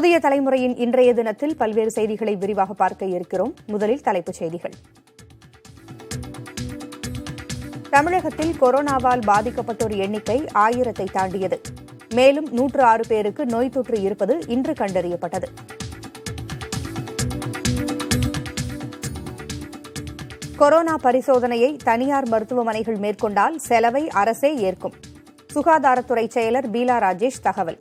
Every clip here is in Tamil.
புதிய தலைமுறையின் இன்றைய தினத்தில் பல்வேறு செய்திகளை விரிவாக பார்க்க இருக்கிறோம். முதலில் தலைப்புச் செய்திகள். தமிழகத்தில் கொரோனாவால் பாதிக்கப்பட்டோர் எண்ணிக்கை 1000-ஐ தாண்டியது. மேலும் 106 பேருக்கு நோய் தொற்று இருப்பது இன்று கண்டறியப்பட்டது. கொரோனா பரிசோதனையை தனியார் மருத்துவமனைகள் மேற்கொண்டால் செலவை அரசே ஏற்கும். சுகாதாரத்துறை செயலர் பீலா ராஜேஷ் தகவல்.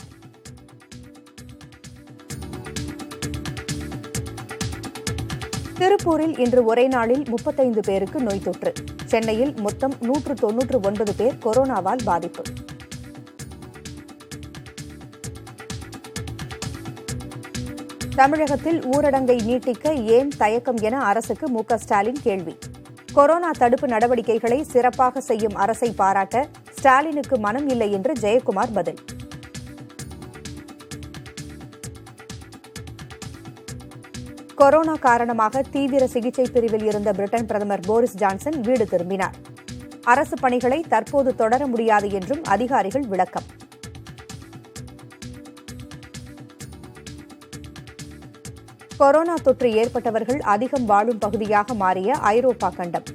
திருப்பூரில் இன்று ஒரே நாளில் 35 பேருக்கு நோய் தொற்று. சென்னையில் மொத்தம் 199 பேர் கொரோனாவால் பாதிப்பு. தமிழகத்தில் ஊரடங்கை நீட்டிக்க ஏன் தயக்கம் என அரசுக்கு மு.க. ஸ்டாலின் கேள்வி. கொரோனா தடுப்பு நடவடிக்கைகளை சிறப்பாக செய்யும் அரசை பாராட்ட ஸ்டாலினுக்கு மனம் இல்லை என்று ஜெயக்குமார் பதில். கொரோனா காரணமாக தீவிர சிகிச்சை பிரிவில் இருந்த பிரிட்டன் பிரதமர் போரிஸ் ஜான்சன் வீடு திரும்பினார். அரசு பணிகளை தற்போது தொடர முடியாது என்றும் அதிகாரிகள் விளக்கம். கொரோனா தொற்று ஏற்பட்டவர்கள் அதிகம் வாழும் பகுதியாக மாறிய ஐரோப்பா கண்டம்.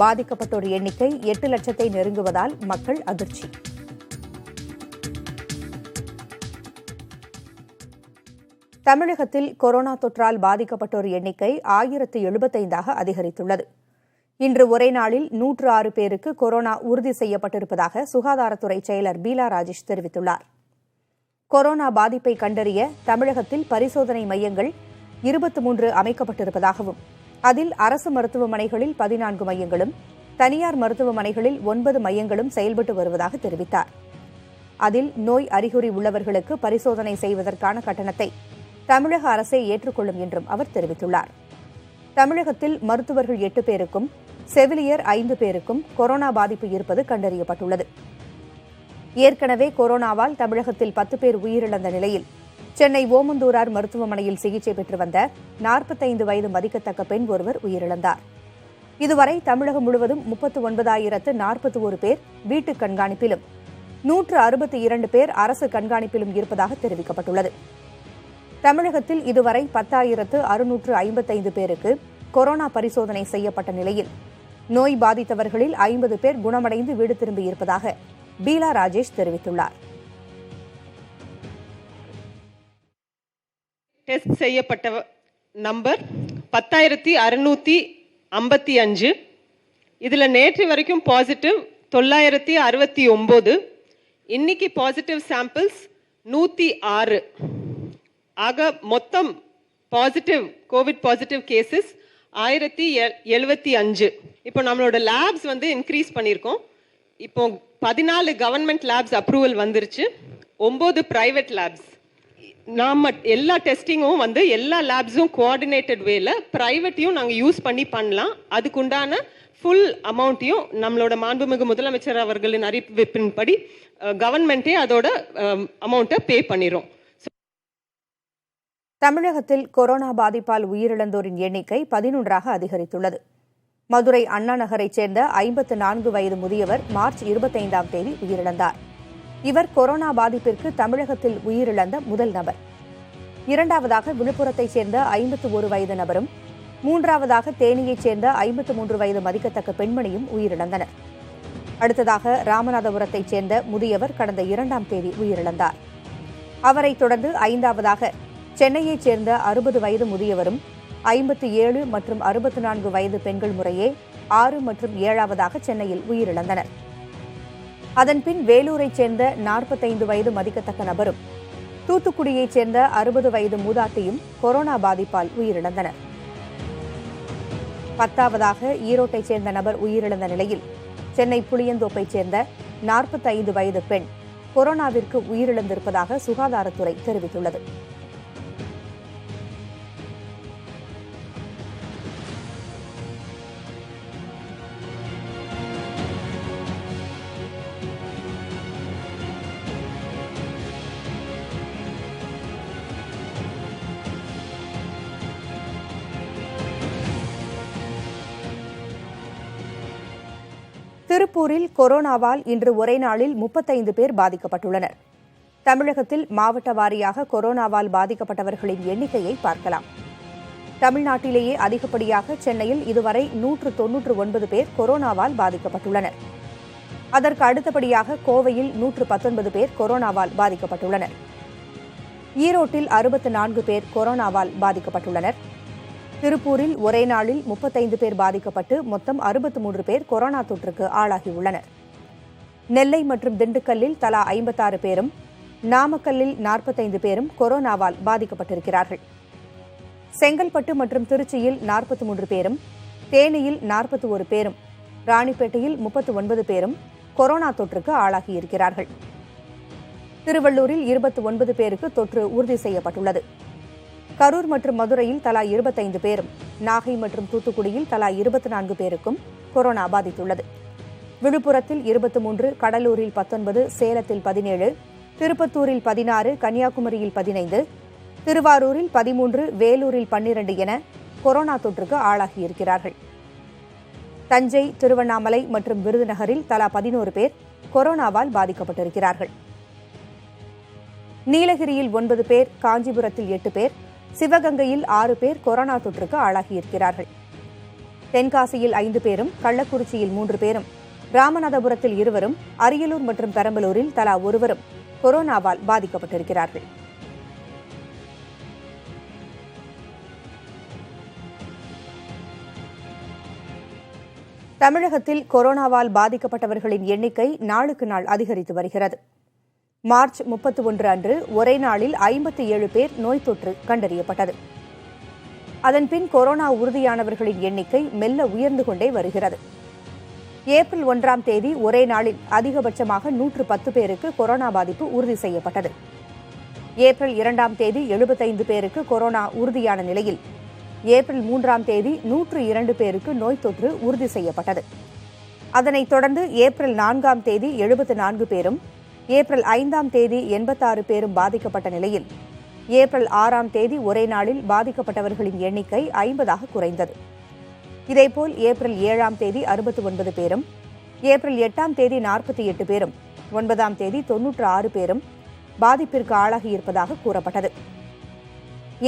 பாதிக்கப்பட்டோர் எண்ணிக்கை 8 லட்சத்தை நெருங்குவதால் மக்கள் அதிர்ச்சி. தமிழகத்தில் கொரோனா தொற்றால் பாதிக்கப்பட்டோர் எண்ணிக்கை 1075ஆக அதிகரித்துள்ளது. இன்று ஒரே நாளில் 106 பேருக்கு கொரோனா உறுதி செய்யப்பட்டிருப்பதாக சுகாதாரத்துறை செயலர் பீலா ராஜேஷ் தெரிவித்துள்ளார். கொரோனா பாதிப்பை கண்டறிய தமிழகத்தில் பரிசோதனை மையங்கள் 23 அமைக்கப்பட்டிருப்பதாகவும் அதில் அரசு மருத்துவமனைகளில் 14 மையங்களும் தனியார் மருத்துவமனைகளில் 9 மையங்களும் செயல்பட்டு வருவதாக தெரிவித்தார். அதில் நோய் அறிகுறி உள்ளவர்களுக்கு பரிசோதனை செய்வதற்கான கட்டணத்தை தமிழக அரசே ஏற்றுக்கொள்ளும் என்றும் அவர் தெரிவித்துள்ளார். தமிழகத்தில் மருத்துவர்கள் 8 பேருக்கும் செவிலியர் 5 பேருக்கும் கொரோனா பாதிப்பு இருப்பது கண்டறியப்பட்டுள்ளது. ஏற்கனவே கொரோனாவால் தமிழகத்தில் 10 பேர் உயிரிழந்த நிலையில் சென்னை ஓமந்தூரார் மருத்துவமனையில் சிகிச்சை பெற்று வந்த 45 வயது மதிக்கத்தக்க பெண் ஒருவர் உயிரிழந்தார். இதுவரை தமிழகம் முழுவதும் 39,041 பேர் வீட்டு கண்காணிப்பிலும் 162 பேர் அரசு கண்காணிப்பிலும் இருப்பதாக தெரிவிக்கப்பட்டுள்ளது. தமிழகத்தில் இதுவரை 10,655 பேருக்கு கொரோனா பரிசோதனை செய்யப்பட்ட நிலையில் நோய் பாதித்தவர்களில் 50 பேர் குணமடைந்து வீடு திரும்பியிருப்பதாக பீலா ராஜேஷ் தெரிவித்துள்ளார். டெஸ்ட் செய்யப்பட்ட நம்பர் 10,655. இதில் நேற்று வரைக்கும் பாசிட்டிவ் 969. இன்னைக்கு பாசிட்டிவ் சாம்பிள்ஸ் 106. ஆக மொத்தம் பாசிட்டிவ் கோவிட் பாசிட்டிவ் கேசஸ் 1075. இப்போ நம்மளோட லேப்ஸ் இன்க்ரீஸ் பண்ணியிருக்கோம். இப்போ 14 கவர்மெண்ட் லேப்ஸ் அப்ரூவல் வந்துருச்சு, 9 பிரைவேட் லேப்ஸ். நாம எல்லா டெஸ்டிங்கும் எல்லா லேப்ஸும் கோஆர்டினேட்டட் வேல பிரைவேட்டையும் நாங்கள் யூஸ் பண்ணலாம். அதுக்குண்டான ஃபுல் அமௌண்ட்டையும் நம்மளோட மாண்புமிகு முதலமைச்சர் அவர்களின் அறிவிப்பின்படி கவர்மெண்ட்டே அதோட அமௌண்ட்டை பே பண்ணிடும். தமிழகத்தில் கொரோனா பாதிப்பால் உயிரிழந்தோரின் எண்ணிக்கை 11ஆக அதிகரித்துள்ளது. மதுரை அண்ணா நகரைச் சேர்ந்த 54 வயது முதியவர் மார்ச் 25ஆம் தேதி உயிரிழந்தார். இவர் கொரோனா பாதிப்பிற்கு தமிழகத்தில் உயிரிழந்த முதல் நபர். இரண்டாவதாக விழுப்புரத்தைச் சேர்ந்த 51 வயது நபரும், மூன்றாவதாக தேனியைச் சேர்ந்த 53 வயது மதிக்கத்தக்க பெண்மணியும் உயிரிழந்தனர். அடுத்ததாக ராமநாதபுரத்தைச் சேர்ந்த முதியவர் கடந்த 2ஆம் தேதி உயிரிழந்தார். அவரைத் தொடர்ந்து 5ஆவதாக சென்னையைச் சேர்ந்த 60 வயது முதியவரும், 57 மற்றும் 64 வயது பெண்கள் முறையே 6 மற்றும் 7ஆவதாக சென்னையில் உயிரிழந்தனர். அதன்பின் வேலூரைச் சேர்ந்த 45 வயது மதிக்கத்தக்க நபரும், தூத்துக்குடியைச் சேர்ந்த 60 வயது மூதாட்டியும் கொரோனா பாதிப்பால் உயிரிழந்தனர். 10ஆவதாக ஈரோட்டைச் சேர்ந்த நபர் உயிரிழந்த நிலையில் சென்னை புளியந்தோப்பைச் சேர்ந்த 45 வயது பெண் கொரோனாவிற்கு உயிரிழந்திருப்பதாக சுகாதாரத்துறை தெரிவித்துள்ளது. திருப்பூரில் கொரோனாவால் இன்று ஒரே நாளில் 35 பேர் பாதிக்கப்பட்டுள்ளனர். தமிழகத்தில் மாவட்ட வாரியாக கொரோனாவால் பாதிக்கப்பட்டவர்களின் எண்ணிக்கையை பார்க்கலாம். தமிழ்நாட்டிலேயே அதிகப்படியாக சென்னையில் இதுவரை 199 பேர் கொரோனாவால் பாதிக்கப்பட்டுள்ளனர். அதற்கு அடுத்தபடியாக கோவையில் 119 பேர் கொரோனாவால் பாதிக்கப்பட்டுள்ளனர். ஈரோட்டில் 64 பேர் கொரோனாவால் பாதிக்கப்பட்டுள்ளனர். திருப்பூரில் ஒரே நாளில் 35 பேர் பாதிக்கப்பட்டு மொத்தம் 63 பேர் கொரோனா தொற்றுக்கு ஆளாகியுள்ளனர். நெல்லை மற்றும் திண்டுக்கல்லில் தலா 56 பேரும், நாமக்கல்லில் 45 பேரும் கொரோனாவால் பாதிக்கப்பட்டிருக்கிறார்கள். செங்கல்பட்டு மற்றும் திருச்சியில் 43 பேரும், தேனியில் 41 பேரும், ராணிப்பேட்டையில் 39 பேரும் கொரோனா தொற்றுக்கு ஆளாகியிருக்கிறார்கள். திருவள்ளூரில் 29 பேருக்கு தொற்று உறுதி செய்யப்பட்டுள்ளது. கரூர் மற்றும் மதுரையில் தலா 25 பேரும், நாகை மற்றும் தூத்துக்குடியில் தலா 24 பேருக்கும் கொரோனா பாதித்துள்ளது. விழுப்புரத்தில் 23, கடலூரில் 19, சேலத்தில் 17, திருப்பத்தூரில் 16, கன்னியாகுமரியில் 15, திருவாரூரில் 13, வேலூரில் 12 என கொரோனா தொற்றுக்கு ஆளாகியிருக்கிறார்கள். தஞ்சை, திருவண்ணாமலை மற்றும் விருதுநகரில் தலா 11 பேர் கொரோனாவால் பாதிக்கப்பட்டிருக்கிறார்கள். நீலகிரியில் 9 பேர், காஞ்சிபுரத்தில் 8 பேர், சிவகங்கையில் 6 பேர் கொரோனா தொற்றுக்கு ஆளாகியிருக்கிறார்கள். தென்காசியில் 5 பேரும், கள்ளக்குறிச்சியில் 3 பேரும், ராமநாதபுரத்தில் 2வரும், அரியலூர் மற்றும் பெரம்பலூரில் தலா 1வரும் கொரோனாவால் பாதிக்கப்பட்டிருக்கிறார்கள். தமிழகத்தில் கொரோனாவால் பாதிக்கப்பட்டவர்களின் எண்ணிக்கை நாளுக்கு நாள் அதிகரித்து வருகிறது. மார்ச் 31 அன்று ஒரே நாளில் 57 பேர் நோய் தொற்று கண்டறியப்பட்டது. அதன்பின் கொரோனா உறுதியானவர்களின் எண்ணிக்கை மெல்ல உயர்ந்து கொண்டே வருகிறது. ஏப்ரல் 1ஆம் தேதி ஒரே நாளில் அதிகபட்சமாக 110 பேருக்கு கொரோனா பாதிப்பு உறுதி செய்யப்பட்டது. ஏப்ரல் 2ஆம் தேதி 75 பேருக்கு கொரோனா உறுதியான நிலையில் ஏப்ரல் 3ஆம் தேதி 102 பேருக்கு நோய் தொற்று உறுதி செய்யப்பட்டது. அதனைத் தொடர்ந்து ஏப்ரல் 4ஆம் தேதி 74 பேரும், ஏப்ரல் 5ஆம் தேதி 86 பேரும் பாதிக்கப்பட்ட நிலையில் ஏப்ரல் 6ஆம் தேதி ஒரே நாளில் பாதிக்கப்பட்டவர்களின் எண்ணிக்கை 50ஆக குறைந்தது. இதேபோல் ஏப்ரல் 7ஆம் தேதி 69 பேரும், ஏப்ரல் 8ஆம் தேதி 48 பேரும், 9ஆம் தேதி 96 பேரும் பாதிப்பிற்கு ஆளாகியிருப்பதாக கூறப்பட்டது.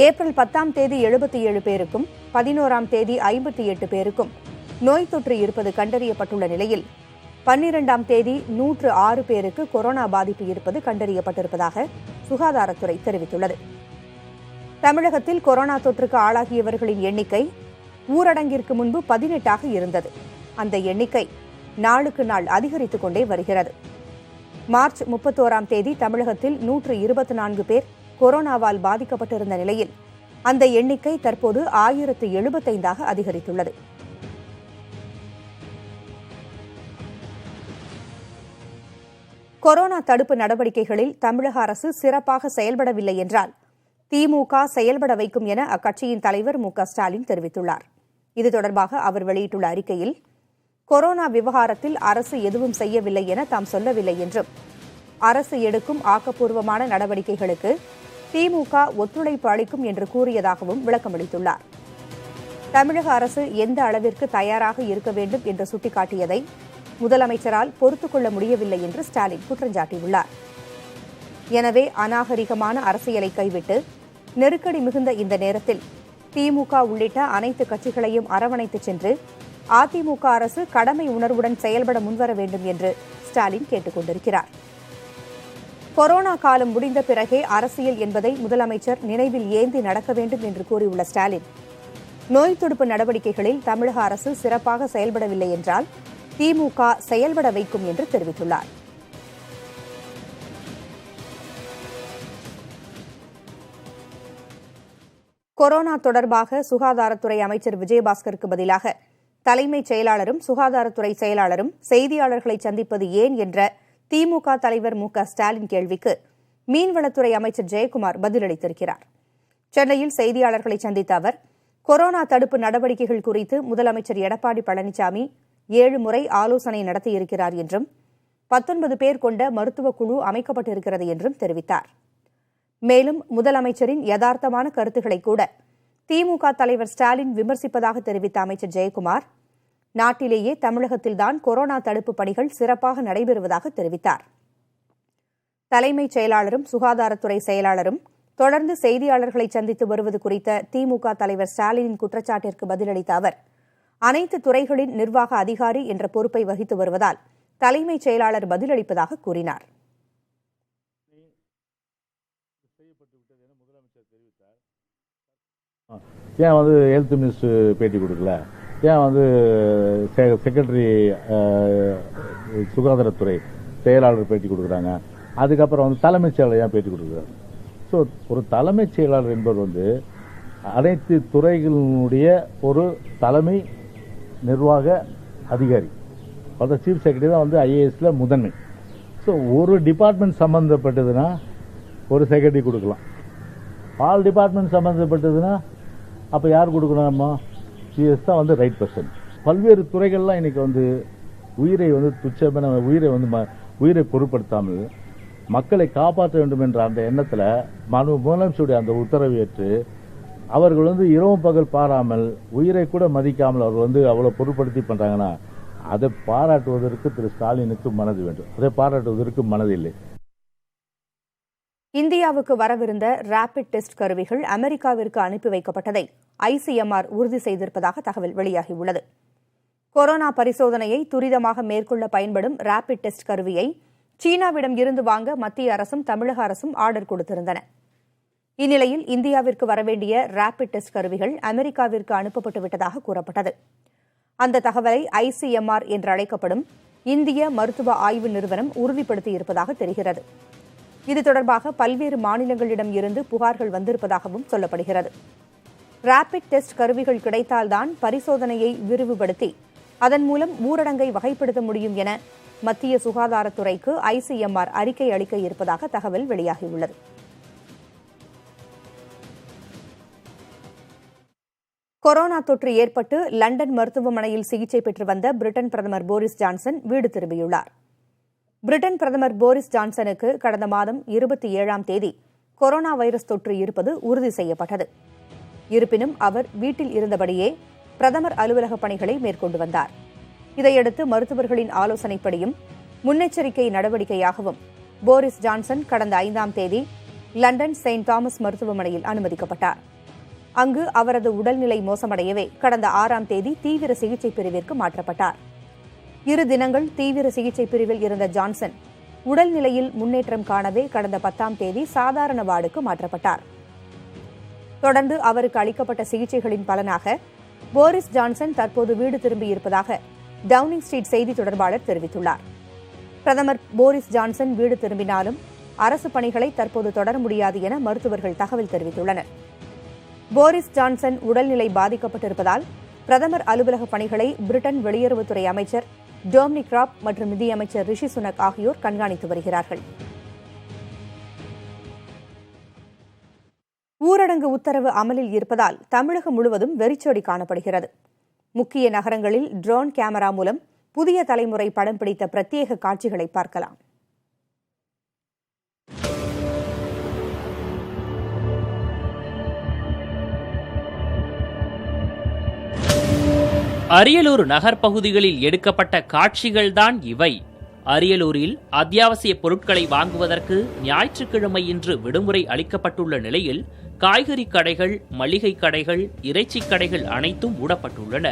ஏப்ரல் 10ஆம் தேதி 77 பேருக்கும், 11ஆம் தேதி 58 பேருக்கும் நோய் தொற்று இருப்பது கண்டறியப்பட்டுள்ள நிலையில் 12ஆம் தேதி 106 பேருக்கு கொரோனா பாதிப்பு இருப்பது கண்டறியப்பட்டிருப்பதாக சுகாதாரத்துறை தெரிவித்துள்ளது. தமிழகத்தில் கொரோனா தொற்றுக்கு ஆளாகியவர்களின் எண்ணிக்கை ஊரடங்கிற்கு முன்பு 18ஆக இருந்தது. அந்த எண்ணிக்கை நாளுக்கு நாள் அதிகரித்துக் கொண்டே வருகிறது. மார்ச் 31ஆம் தேதி தமிழகத்தில் 124 பேர் கொரோனாவால் பாதிக்கப்பட்டிருந்த நிலையில் அந்த எண்ணிக்கை தற்போது 1075ஆக அதிகரித்துள்ளது. கொரோனா தடுப்பு நடவடிக்கைகளில் தமிழக அரசு சிறப்பாக செயல்படவில்லை என்றால் திமுக செயல்பட வைக்கும் என அக்கட்சியின் தலைவர் மு.க.ஸ்டாலின் தெரிவித்துள்ளார். இது தொடர்பாக அவர் வெளியிட்டுள்ள அறிக்கையில், கொரோனா விவகாரத்தில் அரசு எதுவும் செய்யவில்லை என தாம் சொல்லவில்லை என்றும், அரசு எடுக்கும் ஆக்கப்பூர்வமான நடவடிக்கைகளுக்கு திமுக ஒத்துழைப்பு அளிக்கும் என்று கூறியதாகவும் விளக்கமளித்துள்ளார். தமிழக அரசு எந்த அளவிற்கு தயாராக இருக்க வேண்டும் என்று சுட்டிக்காட்டியதை முதலமைச்சரால் பொறுத்துக் கொள்ள முடியவில்லை என்று ஸ்டாலின் குற்றஞ்சாட்டியுள்ளார். எனவே அநாகரிகமான அரசியலை கைவிட்டு நெருக்கடி மிகுந்த இந்த நேரத்தில் திமுக உள்ளிட்ட அனைத்து கட்சிகளையும் அரவணைத்துச் சென்று அதிமுக அரசு கடமை உணர்வுடன் செயல்பட முன்வர வேண்டும் என்று ஸ்டாலின் கேட்டுக் கொண்டிருக்கிறார். கொரோனா காலம் முடிந்த பிறகே அரசியல் என்பதை முதலமைச்சர் நினைவில் ஏந்தி நடக்க வேண்டும் என்று கூறியுள்ள ஸ்டாலின், நோய் தடுப்பு நடவடிக்கைகளில் தமிழக அரசு சிறப்பாக செயல்படவில்லை என்றால் திமுக செயல்பட வைக்கும் என்று தெரிவித்துள்ளார். கொரோனா தொடர்பாக சுகாதாரத்துறை அமைச்சர் விஜயபாஸ்கருக்கு பதிலாக தலைமைச் செயலாளரும் சுகாதாரத்துறை செயலாளரும் செய்தியாளர்களை சந்திப்பது ஏன் என்ற திமுக தலைவர் மு.க.ஸ்டாலின் கேள்விக்கு மீன்வளத்துறை அமைச்சர் ஜெயக்குமார் பதிலளித்திருக்கிறார். சென்னையில் செய்தியாளர்களை சந்தித்த அவர், கொரோனா தடுப்பு நடவடிக்கைகள் குறித்து முதலமைச்சர் எடப்பாடி பழனிசாமி 7 முறை ஆலோசனை நடத்தியிருக்கிறார் என்றும் 19 பேர் கொண்ட மருத்துவக் குழு அமைக்கப்பட்டிருக்கிறது என்றும் தெரிவித்தார். மேலும் முதலமைச்சரின் யதார்த்தமான கருத்துக்களை கூட திமுக தலைவர் ஸ்டாலின் விமர்சிப்பதாக தெரிவித்த அமைச்சர் ஜெயக்குமார், நாட்டிலேயே தமிழகத்தில்தான் கொரோனா தடுப்பு பணிகள் சிறப்பாக நடைபெறுவதாக தெரிவித்தார். தலைமைச் செயலாளரும் சுகாதாரத்துறை செயலாளரும் தொடர்ந்து செய்தியாளர்களை சந்தித்து வருவது குறித்த திமுக தலைவர் ஸ்டாலினின் குற்றச்சாட்டிற்கு பதிலளித்த அவர், அனைத்து துறைகளின் நிர்வாக அதிகாரி என்ற பொறுப்பை வகித்து வருவதால் தலைமைச் செயலாளர் பதிலளிப்பதாக கூறினார். ஏன் ஹெல்த் மினிஸ்டர் பேட்டி கொடுக்கல, ஏன் செக்ரட்டரி சுகாதாரத்துறை செயலாளர் பேட்டி கொடுக்குறாங்க, அதுக்கப்புறம் தலைமைச் செயலாளர் ஏன் பேட்டி கொடுக்குறாங்க. ஸோ ஒரு தலைமைச் செயலாளர் என்பவர் அனைத்து துறைகளினுடைய ஒரு தலைமை நிர்வாக அதிகாரி. சீஃப் செக்ரட்டரி தான் ஐஏஎஸ்ல முதன்மை. ஸோ ஒரு டிபார்ட்மெண்ட் சம்பந்தப்பட்டதுன்னா ஒரு செக்ரட்டரி கொடுக்கலாம். ஆல் டிபார்ட்மெண்ட் சம்பந்தப்பட்டதுன்னா அப்போ யார் கொடுக்கணும்? சிஎஸ் தான் ரைட் பர்சன். பல்வேறு துறைகள்லாம் இன்னைக்கு உயிரை துச்சமான உயிரை பொருட்படுத்தாமல் மக்களை காப்பாற்ற வேண்டும் என்ற அந்த எண்ணத்தில் முதலமைச்சருடைய அந்த உத்தரவை ஏற்று அவர்கள் இரவும் பகல் பாராமல் உயிரை கூட மதிக்காமல் அவர்கள் அவ்வளவு பொருட்படுத்தி பண்றாங்கன்னா அதை பாராட்டுவதற்கு திரு ஸ்டாலினுக்கு மனது வேண்டும். அதை பாராட்டுவதற்கு மனதில்லை. இந்தியாவுக்கு வரவிருந்த ரேபிட் டெஸ்ட் கருவிகள் அமெரிக்காவிற்கு அனுப்பி வைக்கப்பட்டதை ஐசிஎம்ஆர் உறுதி செய்திருப்பதாக தகவல் வெளியாகியுள்ளது. கொரோனா பரிசோதனையை துரிதமாக மேற்கொள்ள பயன்படும் ரேபிட் டெஸ்ட் கருவியை சீனாவிடம் இருந்து வாங்க மத்திய அரசும் தமிழக அரசும் ஆர்டர் கொடுத்திருந்தன. இந்நிலையில் இந்தியாவிற்கு வரவேண்டிய ரேபிட் டெஸ்ட் கருவிகள் அமெரிக்காவிற்கு அனுப்பப்பட்டு விட்டதாக கூறப்பட்டது. அந்த தகவலை ஐசிஎம்ஆர் என்று அழைக்கப்படும் இந்திய மருத்துவ ஆய்வு நிறுவனம் உறுதிப்படுத்தியிருப்பதாக தெரிகிறது. இது தொடர்பாக பல்வேறு மாநிலங்களிடம் இருந்து புகார்கள் வந்திருப்பதாகவும் சொல்லப்படுகிறது. ரேபிட் டெஸ்ட் கருவிகள் கிடைத்தால்தான் பரிசோதனையை விரிவுபடுத்தி அதன் மூலம் ஊரடங்கை வகைப்படுத்த முடியும் என மத்திய சுகாதாரத்துறைக்கு ஐசிஎம்ஆர் அறிக்கை அளிக்க இருப்பதாக தகவல் வெளியாகியுள்ளது. கொரோனா தொற்று ஏற்பட்டு லண்டன் மருத்துவமனையில் சிகிச்சை பெற்று வந்த பிரிட்டன் பிரதமர் போரிஸ் ஜான்சன் வீடு திரும்பியுள்ளார். பிரிட்டன் பிரதமர் போரிஸ் ஜான்சனுக்கு கடந்த மாதம் 27ஆம் தேதி கொரோனா வைரஸ் தொற்று இருப்பது உறுதி செய்யப்பட்டது. இருப்பினும் அவர் வீட்டில் இருந்தபடியே பிரதமர் அலுவலக பணிகளை மேற்கொண்டு வந்தார். இதையடுத்து மருத்துவர்களின் ஆலோசனைப்படியும் முன்னெச்சரிக்கை நடவடிக்கையாகவும் போரிஸ் ஜான்சன் கடந்த 5ஆம் தேதி லண்டன் செயின்ட் தாமஸ் மருத்துவமனையில் அனுமதிக்கப்பட்டார். அங்கு அவரது உடல்நிலை மோசமடையவே கடந்த 6ஆம் தேதி தீவிர சிகிச்சை பிரிவிற்கு மாற்றப்பட்டார். 2 தினங்கள் தீவிர சிகிச்சை பிரிவில் இருந்த ஜான்சன் உடல்நிலையில் முன்னேற்றம் காணவே கடந்த 10ஆம் தேதி சாதாரண வார்டுக்கு மாற்றப்பட்டார். தொடர்ந்து அவருக்கு அளிக்கப்பட்ட சிகிச்சைகளின் பலனாக போரிஸ் ஜான்சன் தற்போது வீடு திரும்பியிருப்பதாக டவுனிங் ஸ்ட்ரீட் செய்தி தொடர்பாளர் தெரிவித்துள்ளார். பிரதமர் போரிஸ் ஜான்சன் வீடு திரும்பினாலும் அரசு பணிகளை தற்போது தொடர முடியாது என மருத்துவர்கள் தகவல் தெரிவித்துள்ளனர். போரிஸ் ஜான்சன் உடல்நிலை பாதிக்கப்பட்டிருப்பதால் பிரதமர் அலுவலக பணிகளை பிரிட்டன் வெளியுறவுத்துறை அமைச்சர் டொமினிக் ராப் மற்றும் நிதியமைச்சர் ரிஷி சுனக் ஆகியோர் கண்காணித்து வருகிறார்கள். ஊரடங்கு உத்தரவு அமலில் இருப்பதால் தமிழகம் முழுவதும் வெறிச்சோடி காணப்படுகிறது. முக்கிய நகரங்களில் ட்ரோன் கேமரா மூலம் புதிய தலைமுறை படம் பிடித்த பிரத்யேக காட்சிகளை பார்க்கலாம். அரியலூர் நகர்ப்பகுதிகளில் எடுக்கப்பட்ட காட்சிகள்தான் இவை. அரியலூரில் அத்தியாவசிய பொருட்களை வாங்குவதற்கு ஞாயிற்றுக்கிழமை இன்று விடுமுறை அளிக்கப்பட்டுள்ள நிலையில் காய்கறி கடைகள், மளிகை கடைகள், இறைச்சி கடைகள் அனைத்தும் மூடப்பட்டுள்ளன.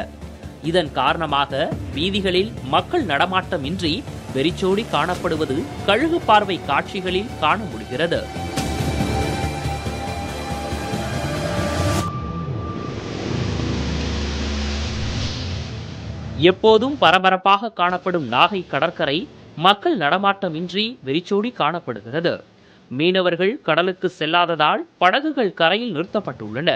இதன் காரணமாக வீதிகளில் மக்கள் நடமாட்டமின்றி வெறிச்சோடி காணப்படுவது கழுகு பார்வை காட்சிகளில் காண முடிகிறது. எப்போதும் பரபரப்பாக காணப்படும் நாகை கடற்கரை மக்கள் நடமாட்டமின்றி வெறிச்சோடி காணப்படுகிறது. மீனவர்கள் கடலுக்கு செல்லாததால் படகுகள் கரையில் நிறுத்தப்பட்டுள்ளன.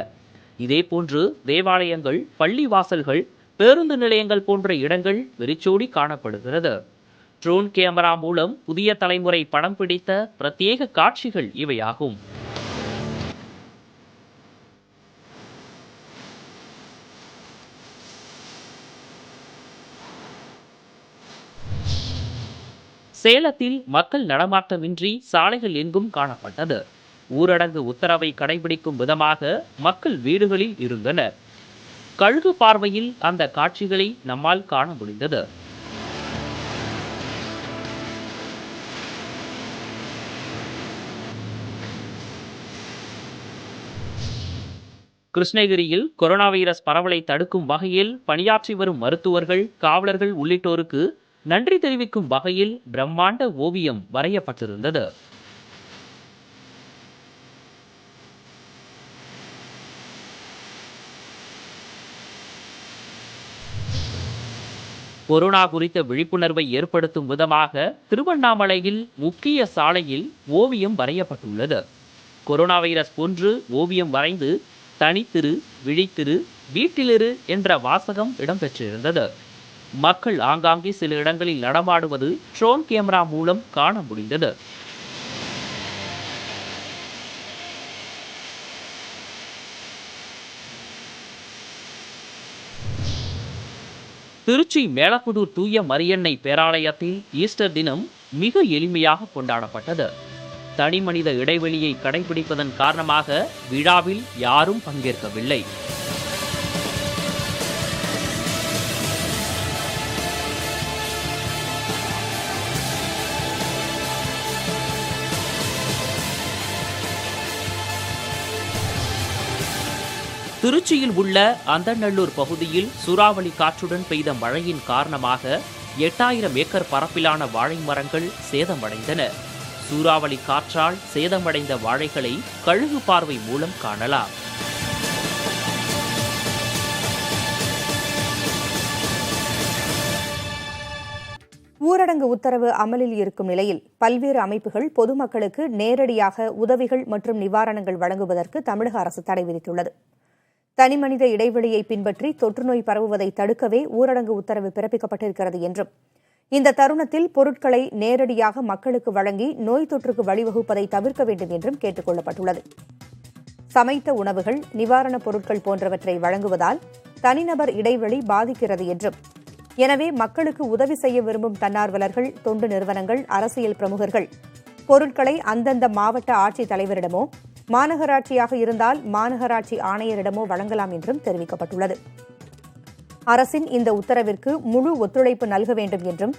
இதேபோன்று தேவாலயங்கள், பள்ளி வாசல்கள், பேருந்து நிலையங்கள் போன்ற இடங்கள் வெறிச்சோடி காணப்படுகிறது. ட்ரோன் கேமரா மூலம் புதிய தலைமுறை படம் பிடித்த பிரத்யேக காட்சிகள் இவையாகும். சேலத்தில் மக்கள் நடமாட்டமின்றி சாலைகள் எங்கும் காணப்பட்டது. ஊரடங்கு உத்தரவை கடைபிடிக்கும் விதமாக மக்கள் வீடுகளில் இருந்தனர். கழுகு பார்வையில் அந்த காட்சிகளை நம்மால் காண முடிந்தது. கிருஷ்ணகிரியில் கொரோனா வைரஸ் பரவலை தடுக்கும் வகையில் பணியாற்றி வரும் மருத்துவர்கள், காவலர்கள் உள்ளிட்டோருக்கு நன்றி தெரிவிக்கும் வகையில் பிரம்மாண்ட ஓவியம் வரையப்பட்டிருந்தது. கொரோனா குறித்த விழிப்புணர்வை ஏற்படுத்தும் விதமாக திருவண்ணாமலையில் முக்கிய சாலையில் ஓவியம் வரையப்பட்டுள்ளது. கொரோனா வைரஸ் போன்று ஓவியம் வரைந்து தனித்திரு, விழித்திரு, வீட்டிலிரு என்ற வாசகம் இடம்பெற்றிருந்தது. மக்கள் ஆங்காங்கே சில இடங்களில் நடமாடுவது ட்ரோன் கேமரா மூலம் காண முடிந்தது. திருச்சி மேலப்புதூர் தூய மரியன்னை பேராலயத்தில் ஈஸ்டர் தினம் மிக எளிமையாக கொண்டாடப்பட்டது. தனிமனித இடைவெளியை கடைபிடிப்பதன் காரணமாக விழாவில் யாரும் பங்கேற்கவில்லை. திருச்சியில் உள்ள அந்தநல்லூர் பகுதியில் சூறாவளி காற்றுடன் பெய்த மழையின் காரணமாக 8000 ஏக்கர் பரப்பிலான வாழை மரங்கள் சேதமடைந்தன. சூறாவளி காற்றால் சேதமடைந்த வாழைகளை கழுகு பார்வை மூலம் காணலாம். ஊரடங்கு உத்தரவு அமலில் இருக்கும் நிலையில் பல்வேறு அமைப்புகள் பொதுமக்களுக்கு நேரடியாக உதவிகள் மற்றும் நிவாரணங்கள் வழங்குவதற்கு தமிழக அரசு தடை விதித்துள்ளது. தனிமனித இடைவெளியை பின்பற்றி தொற்றுநோய் பரவுவதை தடுக்கவே ஊரடங்கு உத்தரவு பிறப்பிக்கப்பட்டிருக்கிறது என்றும், இந்த தருணத்தில் பொருட்களை நேரடியாக மக்களுக்கு வழங்கி நோய் தொற்றுக்கு வழிவகுப்பதை தவிர்க்க வேண்டும் என்றும் கேட்டுக் கொள்ளப்பட்டுள்ளது. சமைத்த உணவுகள், நிவாரணப் பொருட்கள் போன்றவற்றை வழங்குவதால் தனிநபர் இடைவெளி பாதிக்கிறது என்றும், எனவே மக்களுக்கு உதவி செய்ய விரும்பும் தன்னார்வலர்கள், தொண்டு நிறுவனங்கள், அரசியல் பிரமுகர்கள் பொருட்களை அந்தந்த மாவட்ட ஆட்சித் தலைவரிடமோ, மாநகராட்சியாக இருந்தால் மாநகராட்சி ஆணையரிடமோ வழங்கலாம் என்றும் தெரிவிக்கப்பட்டுள்ளது. அரசின் இந்த உத்தரவிற்கு முழு ஒத்துழைப்பு நல்க வேண்டும் என்றும்,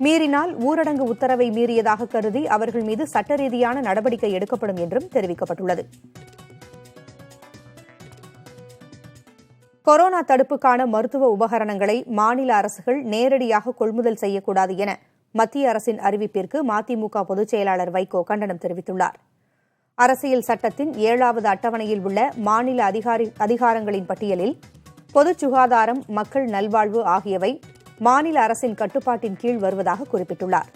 மீறினால் ஊரடங்கு உத்தரவை மீறியதாக கருதி அவர்கள் மீது சட்ட ரீதியான நடவடிக்கை எடுக்கப்படும் என்றும் தெரிவிக்கப்பட்டுள்ளது. கொரோனா தடுப்புக்கான மருத்துவ உபகரணங்களை மாநில அரசுகள் நேரடியாக கொள்முதல் செய்யக்கூடாது என மத்திய அரசின் அறிவிப்பிற்கு மதிமுக பொதுச் செயலாளர் வைகோ கண்டனம் தெரிவித்துள்ளார். அரசியல் சட்டத்தின் 7வது அட்டவணையில் உள்ள மாநில அதிகாரங்களின் பட்டியலில் பொது சுகாதாரம், மக்கள் நல்வாழ்வு ஆகியவை மாநில அரசின் கட்டுப்பாட்டின் கீழ் வருவதாக குறிப்பிட்டுள்ளார்.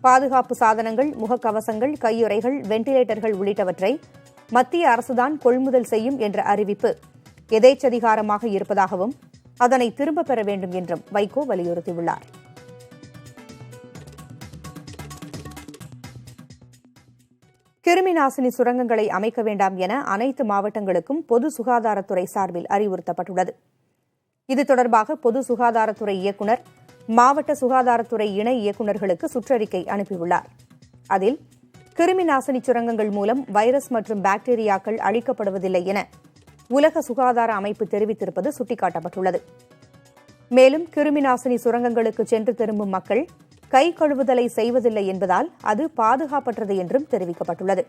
பாதுகாப்பு சாதனங்கள், முகக்கவசங்கள், கையுறைகள், வெண்டிலேட்டர்கள் உள்ளிட்டவற்றை மத்திய அரசுதான் கொள்முதல் செய்யும் என்ற அறிவிப்பு எதேச்சதிகாரமாக இருப்பதாகவும் அதனை திரும்பப் பெற வேண்டும் என்றும் வைகோ வலியுறுத்தியுள்ளார். கிருமிநாசினி சுரங்கங்களை அமைக்க வேண்டாம் என அனைத்து மாவட்டங்களுக்கும் பொது சுகாதாரத்துறை சார்பில் அறிவுறுத்தப்பட்டுள்ளது. இது தொடர்பாக பொது சுகாதாரத்துறை இயக்குநர் மாவட்ட சுகாதாரத்துறை இணை இயக்குநர்களுக்கு சுற்றறிக்கை அனுப்பியுள்ளார். அதில் கிருமிநாசினி சுரங்கங்கள் மூலம் வைரஸ் மற்றும் பாக்டீரியாக்கள் அழிக்கப்படுவதில்லை என உலக சுகாதார அமைப்பு தெரிவித்திருப்பது சுட்டிக்காட்டப்பட்டுள்ளது. மேலும் கிருமிநாசினி சுரங்கங்களுக்கு சென்று திரும்பும் மக்கள் கை கழுவுதலை செய்வதில்லை என்பதால் அது பாதுகாப்பற்றது என்றும் தெரிவிக்கப்பட்டுள்ளது.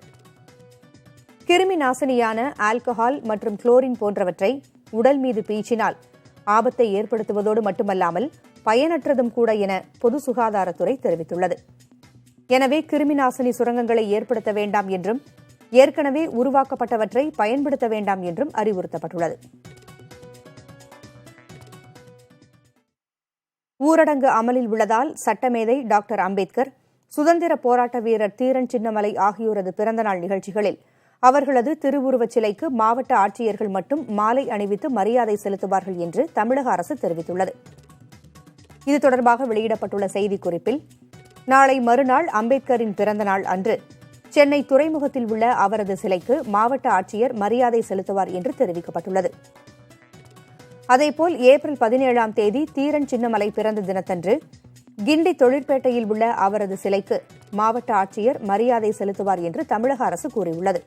கிருமி நாசினியான ஆல்கஹால் மற்றும் குளோரின் போன்றவற்றை உடல் மீது பீச்சினால் ஆபத்தை ஏற்படுத்துவதோடு மட்டுமல்லாமல் பயனற்றதும் கூட என பொது சுகாதாரத்துறை தெரிவித்துள்ளது. எனவே கிருமிநாசினி சுரங்கங்களை ஏற்படுத்த வேண்டாம் என்றும், ஏற்கனவே உருவாக்கப்பட்டவற்றை பயன்படுத்த வேண்டாம் என்றும் அறிவுறுத்தப்பட்டுள்ளது. ஊரடங்கு அமலில் உள்ளதால் சட்டமேதை டாக்டர் அம்பேத்கர், சுதந்திர போராட்ட வீரர் தீரன் சின்னமலை ஆகியோரது பிறந்தநாள் நிகழ்ச்சிகளில் அவர்களது திருவுருவச் சிலைக்கு மாவட்ட ஆட்சியர்கள் மட்டும் மாலை அணிவித்து மரியாதை செலுத்துவார்கள் என்று தமிழக அரசு தெரிவித்துள்ளது. இது தொடர்பாக வெளியிடப்பட்டுள்ள செய்திக்குறிப்பில், நாளை மறுநாள் அம்பேத்கரின் பிறந்தநாள் அன்று சென்னை துறைமுகத்தில் உள்ள அவரது சிலைக்கு மாவட்ட ஆட்சியர் மரியாதை செலுத்துவார் என்று தெரிவிக்கப்பட்டுள்ளது. அதேபோல் ஏப்ரல் 17ஆம் தேதி தீரன் சின்னமலை பிறந்த தினத்தன்று கிண்டி தொழிற்பேட்டையில் உள்ள அவரது சிலைக்கு மாவட்ட ஆட்சியர் மரியாதை செலுத்துவார் என்று தமிழக அரசு கூறியுள்ளது.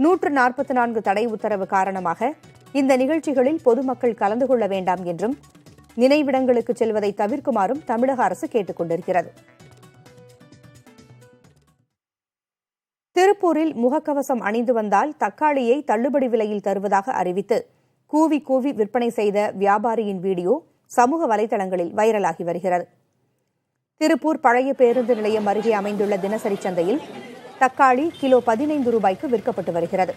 144 தடை உத்தரவு காரணமாக இந்த நிகழ்ச்சிகளில் பொதுமக்கள் கலந்து கொள்ள வேண்டாம் என்றும், நினைவிடங்களுக்கு செல்வதை தவிர்க்குமாறும் தமிழக அரசு கேட்டுக் கொண்டிருக்கிறது. திருப்பூரில் முகக்கவசம் அணிந்து வந்தால் தக்காளியை தள்ளுபடி விலையில் தருவதாக அறிவித்து கூவி கூவி விற்பனை செய்த வியாபாரியின் வீடியோ சமூக வலைதளங்களில் வைரலாகி வருகிறது. திருப்பூர் பழைய பேருந்து நிலையம் அருகே அமைந்துள்ள தினசரி சந்தையில் தக்காளி கிலோ 15 ரூபாய்க்கு விற்கப்பட்டு வருகிறது.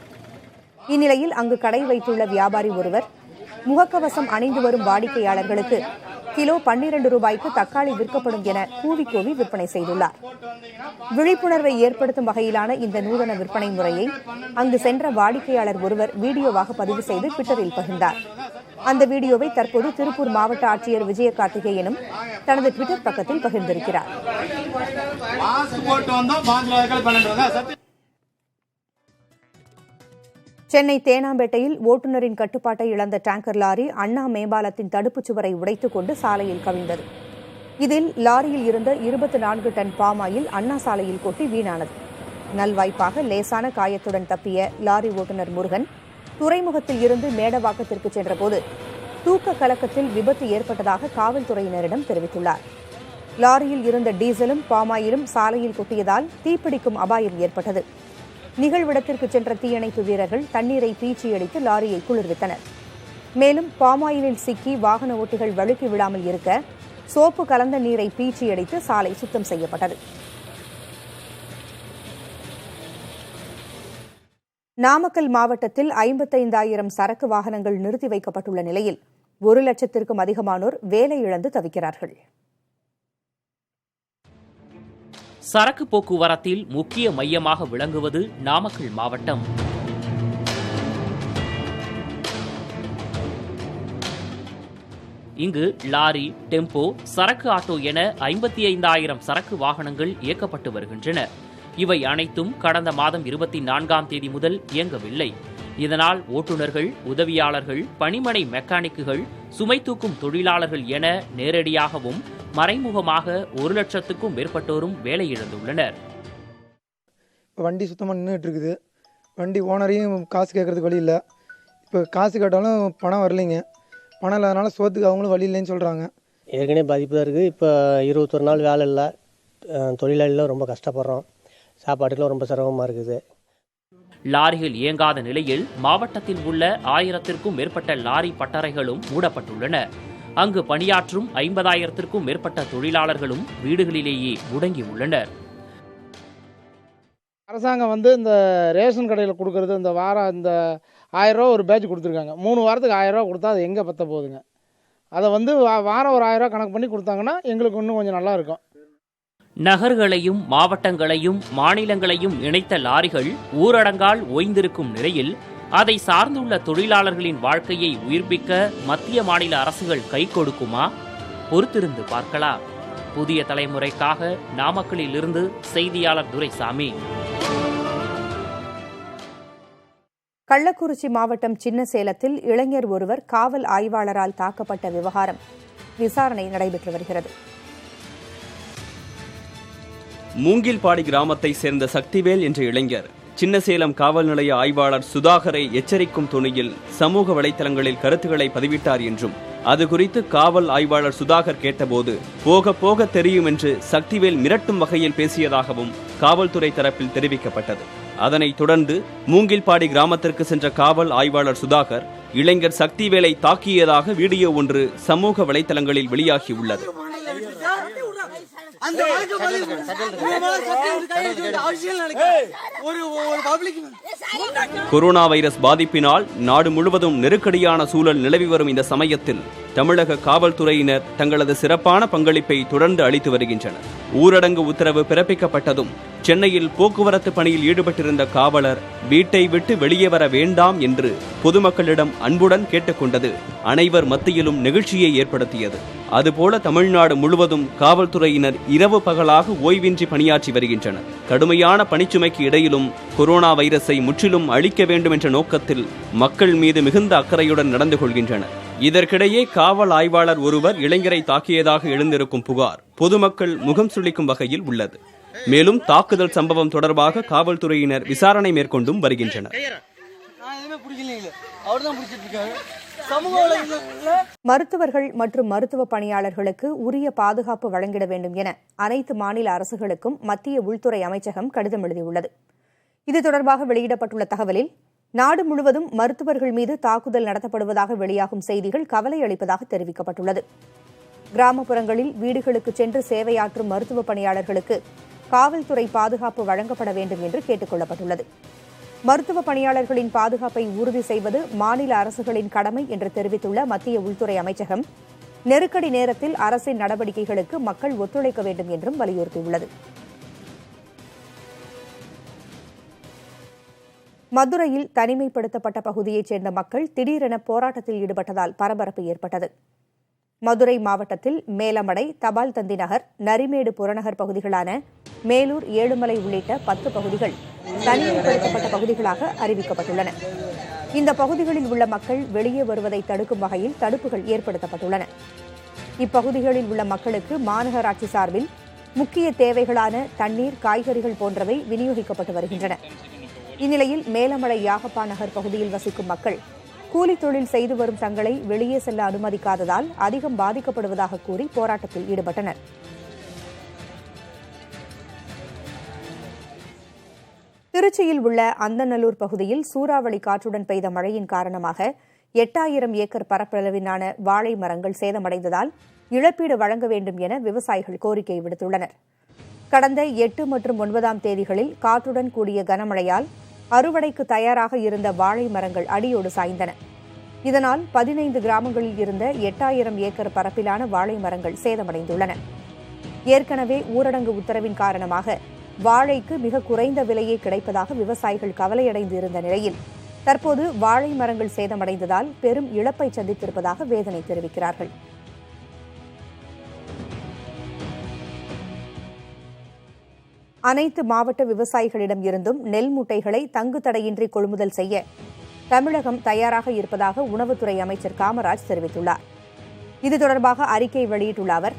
இந்நிலையில் அங்கு கடை வைத்துள்ள வியாபாரி ஒருவர் முகக்கவசம் அணிந்து வரும் வாடிக்கையாளர்களுக்கு கிலோ 12 ரூபாய்க்கு தக்காளி விற்கப்படும் என கூவி கூவி விற்பனை செய்துள்ளார். விழிப்புணர்வை ஏற்படுத்தும் வகையிலான இந்த நூதன விற்பனை முறையை அங்கு சென்ற வாடிக்கையாளர் ஒருவர் வீடியோவாக பதிவு செய்து ட்விட்டரில் பகிர்ந்தார். அந்த வீடியோவை தற்போது திருப்பூர் மாவட்ட ஆட்சியர் விஜயகார்த்திகேயனும் தனது ட்விட்டர் பக்கத்தில் பகிர்ந்திருக்கிறார். சென்னை தேனாம்பேட்டையில் ஓட்டுநரின் கட்டுப்பாட்டை இழந்த டேங்கர் லாரி அண்ணா மேம்பாலத்தின் தடுப்புச் சுவரை உடைத்துக் கொண்டு சாலையில் கவிழ்ந்தது. இதில் லாரியில் இருந்த 24 டன் பாமாயில் அண்ணா சாலையில் கொட்டி வீணானது. நல்வாய்ப்பாக லேசான காயத்துடன் தப்பிய லாரி ஓட்டுநர் முருகன் துறைமுகத்தில் இருந்து மேடவாக்கத்திற்கு சென்றபோது தூக்க கலக்கத்தில் விபத்து ஏற்பட்டதாக காவல்துறையினரிடம் தெரிவித்துள்ளார். லாரியில் இருந்த டீசலும் பாமாயிலும் சாலையில் கொட்டியதால் தீப்பிடிக்கும் அபாயம் ஏற்பட்டது. நிகழ்விடத்திற்கு சென்ற தீயணைப்பு வீரர்கள் தண்ணீரை பீச்சியடித்து லாரியை குளிர்வித்தனர். மேலும் பாமாயிலில் சிக்கி வாகன ஓட்டிகள் வழுக்கி விடாமல் இருக்க சோப்பு கலந்த நீரை பீச்சியடித்து சாலை சுத்தம் செய்யப்பட்டது. நாமக்கல் மாவட்டத்தில் 55,000 சரக்கு வாகனங்கள் நிறுத்தி வைக்கப்பட்டுள்ள நிலையில் 1 லட்சத்திற்கும் அதிகமானோர் வேலை இழந்து தவிக்கிறார்கள். சரக்கு போக்குவரத்தில் முக்கிய மையமாக விளங்குவது நாமக்கல் மாவட்டம். இங்கு லாரி, டெம்போ, சரக்கு ஆட்டோ என 55,000 சரக்கு வாகனங்கள் இயக்கப்பட்டு வருகின்றன. இவை அனைத்தும் கடந்த மாதம் 24ஆம் தேதி முதல் இயங்கவில்லை. இதனால் ஓட்டுநர்கள், உதவியாளர்கள், பணிமனை மெக்கானிக்குகள், சுமை தூக்கும் தொழிலாளர்கள் என நேரடியாகவும் மறைமுகமாக 1 லட்சத்துக்கும் மேற்பட்டோரும் வேலை இழந்துள்ளனர். வண்டி சுத்தமாக நின்றுட்டு இருக்குது. வண்டி ஓனரையும் காசு கேட்கறதுக்கு வழி இல்லை. இப்போ காசு கேட்டாலும் பணம் வரலைங்க. பணம் இல்லாதனால சோத்துக்கு அவங்களும் வழி இல்லைன்னு சொல்கிறாங்க. ஏற்கனவே பாதிப்பு தான் இருக்குது. இப்போ 21 நாள் வேலை இல்லை. தொழிலாளிகளும் ரொம்ப கஷ்டப்படுறோம். சாப்பாட்டுக்கெல்லாம் ரொம்ப சிரமமாக இருக்குது. லாரிகள் இயங்காத நிலையில் மாவட்டத்தில் உள்ள 1000த்திற்கும் மேற்பட்ட லாரி பட்டறைகளும் மூடப்பட்டுள்ளன. அங்கு பணியாற்றும் 50,000த்திற்கும் மேற்பட்ட தொழிலாளர்களும் வீடுகளிலேயே முடங்கியுள்ளனர். அரசாங்கம் இந்த ரேஷன் கடையில் கொடுக்கறது இந்த வாரம் இந்த 1000 ரூபா ஒரு பேட்ச் கொடுத்துருக்காங்க. 3 வாரத்துக்கு 1000 ரூபா கொடுத்தா அது எங்கே பற்ற போகுதுங்க? அதை வாரம் ஒரு 1000 ரூபா கணக்கு பண்ணி கொடுத்தாங்கன்னா எங்களுக்கு இன்னும் கொஞ்சம் நல்லா இருக்கும். நகர்களையும் மாவட்டங்களையும் மாநிலங்களையும் இணைத்த லாரிகள் ஊரடங்கால் ஓய்ந்திருக்கும் நிலையில் அதை சார்ந்துள்ள தொழிலாளர்களின் வாழ்க்கையை உயிர்ப்பிக்க மத்திய மாநில அரசுகள் கை கொடுக்குமா? பொறுத்திருந்து பார்க்கலாம். புதிய தலைமுறைக்காக நாமக்கலில் இருந்து செய்தியாளர் துரைசாமி. கள்ளக்குறிச்சி மாவட்டம் சின்னசேலத்தில் இளைஞர் ஒருவர் காவல் ஆய்வாளரால் தாக்கப்பட்ட விவகாரம் விசாரணை நடைபெற்று வருகிறது. மூங்கில்பாடி கிராமத்தை சேர்ந்த சக்திவேல் என்ற இளைஞர் சின்னசேலம் காவல் நிலைய ஆய்வாளர் சுதாகரை எச்சரிக்கும் துணியில் சமூக வலைதளங்களில் கருத்துக்களை பதிவிட்டார் என்றும், அது குறித்து காவல் ஆய்வாளர் சுதாகர் கேட்டபோது போக போக தெரியும் என்று சக்திவேல் மிரட்டும் வகையில் பேசியதாகவும் காவல்துறை தரப்பில் தெரிவிக்கப்பட்டது. அதனைத் தொடர்ந்து மூங்கில்பாடி கிராமத்திற்கு சென்ற காவல் ஆய்வாளர் சுதாகர் இளைஞர் சக்திவேலை தாக்கியதாக வீடியோ ஒன்று சமூக வலைதளங்களில் வெளியாகியுள்ளது. கொரோனா வைரஸ் பாதிப்பினால் நாடு முழுவதும் நெருக்கடியான சூழல் நிலவி வரும் இந்த சமயத்தில் தமிழக காவல்துறையினர் தங்களது சிறப்பான பங்களிப்பை தொடர்ந்து அளித்து வருகின்றனர். ஊரடங்கு உத்தரவு பிறப்பிக்கப்பட்டதும் சென்னையில் போக்குவரத்து பணியில் ஈடுபட்டிருந்த காவலர் வீட்டை விட்டு வெளியே வர வேண்டாம் என்று பொதுமக்களிடம் அன்புடன் கேட்டுக்கொண்டது அனைவர் மத்தியிலும் நெகிழ்ச்சியை ஏற்படுத்தியது. அதுபோல தமிழ்நாடு முழுவதும் காவல்துறையினர் இரவு பகலாக ஓய்வின்றி பணியாற்றி வருகின்றனர். கடுமையான பணிச்சுமைக்கு இடையிலும் கொரோனா வைரஸை முற்றிலும் அழிக்க வேண்டும் என்ற நோக்கத்தில் மக்கள் மீது மிகுந்த அக்கறையுடன் நடந்து கொள்கின்றனர். இதற்கிடையே காவல் ஆய்வாளர் ஒருவர் இளைஞரை தாக்கியதாக எழுந்திருக்கும் புகார் பொதுமக்கள் முகம் சுளிக்கும் வகையில் உள்ளது. மேலும் தாக்குதல் சம்பவம் தொடர்பாக காவல்துறையினர் விசாரணை மேற்கொண்டும் வருகின்றனர். மருத்துவர்கள் மற்றும் மருத்துவ பணியாளர்களுக்கு உரிய பாதுகாப்பு வழங்கிட வேண்டும் என அனைத்து மாநில அரசுகளுக்கும் மத்திய உள்துறை அமைச்சகம் கடிதம் எழுதியுள்ளது. இது தொடர்பாக வெளியிடப்பட்டுள்ள தகவலில், நாடு முழுவதும் மருத்துவர்கள் மீது தாக்குதல் நடத்தப்படுவதாக வெளியாகும் செய்திகள் கவலை அளிப்பதாக தெரிவிக்கப்பட்டுள்ளது. கிராமப்புறங்களில் வீடுகளுக்கு சென்று சேவையாற்றும் மருத்துவ பணியாளர்களுக்கு காவல்துறை பாதுகாப்பு வழங்கப்பட வேண்டும் என்று கேட்டுக் கொள்ளப்பட்டுள்ளது. மருத்துவ பணியாளர்களின் பாதுகாப்பை உறுதி செய்வது மாநில அரசுகளின் கடமை என்று தெரிவித்துள்ள மத்திய உள்துறை அமைச்சகம், நெருக்கடி நேரத்தில் அரசின் நடவடிக்கைகளுக்கு மக்கள் ஒத்துழைக்க வேண்டும் என்றும் வலியுறுத்தியுள்ளது. மதுரையில் தனிமைப்படுத்தப்பட்ட பகுதியைச் சேர்ந்த மக்கள் திடீரென போராட்டத்தில் ஈடுபட்டதால் பரபரப்பு ஏற்பட்டது. மதுரை மாவட்டத்தில் மேலமடை, தபால் தந்தி நகர், நரிமேடு புறநகர் பகுதிகளான மேலூர், ஏழுமலை உள்ளிட்ட 10 பகுதிகள் தனிமைப்படுத்தப்பட்ட பகுதிகளாக அறிவிக்கப்பட்டுள்ளன. இந்த பகுதிகளில் உள்ள மக்கள் வெளியே வருவதை தடுக்கும் வகையில் தடுப்புகள் ஏற்படுத்தப்பட்டுள்ளன. இப்பகுதிகளில் உள்ள மக்களுக்கு மாநகராட்சி சார்பில் முக்கிய தேவைகளான தண்ணீர், காய்கறிகள் போன்றவை விநியோகிக்கப்பட்டு வருகின்றன. இந்நிலையில் மேலமடை யாகப்பா நகர் பகுதியில் வசிக்கும் மக்கள் கூலி தொழில் செய்து வரும் தங்களை வெளியே செல்ல அனுமதிக்காததால் அதிகம் பாதிக்கப்படுவதாக கூறி போராட்டத்தில் ஈடுபட்டனர். திருச்சியில் உள்ள அந்தநல்லூர் பகுதியில் சூறாவளி காற்றுடன் பெய்த மழையின் காரணமாக 8000 ஏக்கர் பரப்பளவிலான வாழை மரங்கள் சேதமடைந்ததால் இழப்பீடு வழங்க வேண்டும் என விவசாயிகள் கோரிக்கை விடுத்துள்ளனர். கடந்த 8 மற்றும் 9ஆம் தேதிகளில் காற்றுடன் கூடிய கனமழையால் அறுவடைக்கு தயாராக இருந்த வாழை மரங்கள் அடியோடு சாய்ந்தன. இதனால் 15 கிராமங்களில் இருந்த 8000 ஏக்கர் பரப்பிலான வாழை மரங்கள் சேதமடைந்துள்ளன. ஏற்கனவே ஊரடங்கு உத்தரவின் காரணமாக வாழைக்கு மிக குறைந்த விலையே கிடைப்பதாக விவசாயிகள் கவலையடைந்து இருந்த நிலையில் தற்போது வாழை மரங்கள் சேதமடைந்ததால் பெரும் இழப்பை சந்தித்திருப்பதாக வேதனை தெரிவிக்கிறார்கள். அனைத்து மாவட்ட விவசாயிகளிடம் இருந்தும் நெல் மூட்டைகளை தங்கு தடையின்றி கொள்முதல் செய்ய தமிழகம் தயாராக இருப்பதாக உணவுத்துறை அமைச்சர் காமராஜ் தெரிவித்துள்ளார். இது தொடர்பாக அறிக்கை வெளியிட்டுள்ள அவர்,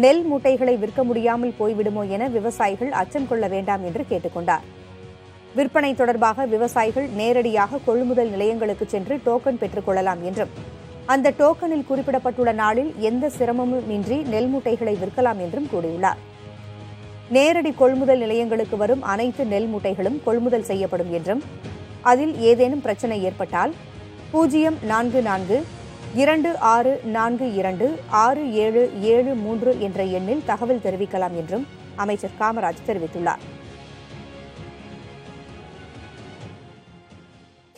நெல் மூட்டைகளை விற்க முடியாமல் போய்விடுமோ என விவசாயிகள் அச்சம் கொள்ள வேண்டாம் என்று கேட்டுக் கொண்டார். விற்பனை தொடர்பாக விவசாயிகள் நேரடியாக கொள்முதல் நிலையங்களுக்கு சென்று டோக்கன் பெற்றுக் கொள்ளலாம் என்றும், அந்த டோக்கனில் குறிப்பிடப்பட்டுள்ள நாளில் எந்த சிரமமும் இன்றி நெல் மூட்டைகளை விற்கலாம் என்றும் கூறியுள்ளார். நேரடி கொள்முதல் நிலையங்களுக்கு வரும் அனைத்து நெல் மூட்டைகளும் கொள்முதல் செய்யப்படும் என்றும், அதில் ஏதேனும் பிரச்சினை ஏற்பட்டால் 04426426773 என்ற எண்ணில் தகவல் தெரிவிக்கலாம் என்றும் அமைச்சர் காமராஜ் தெரிவித்துள்ளார்.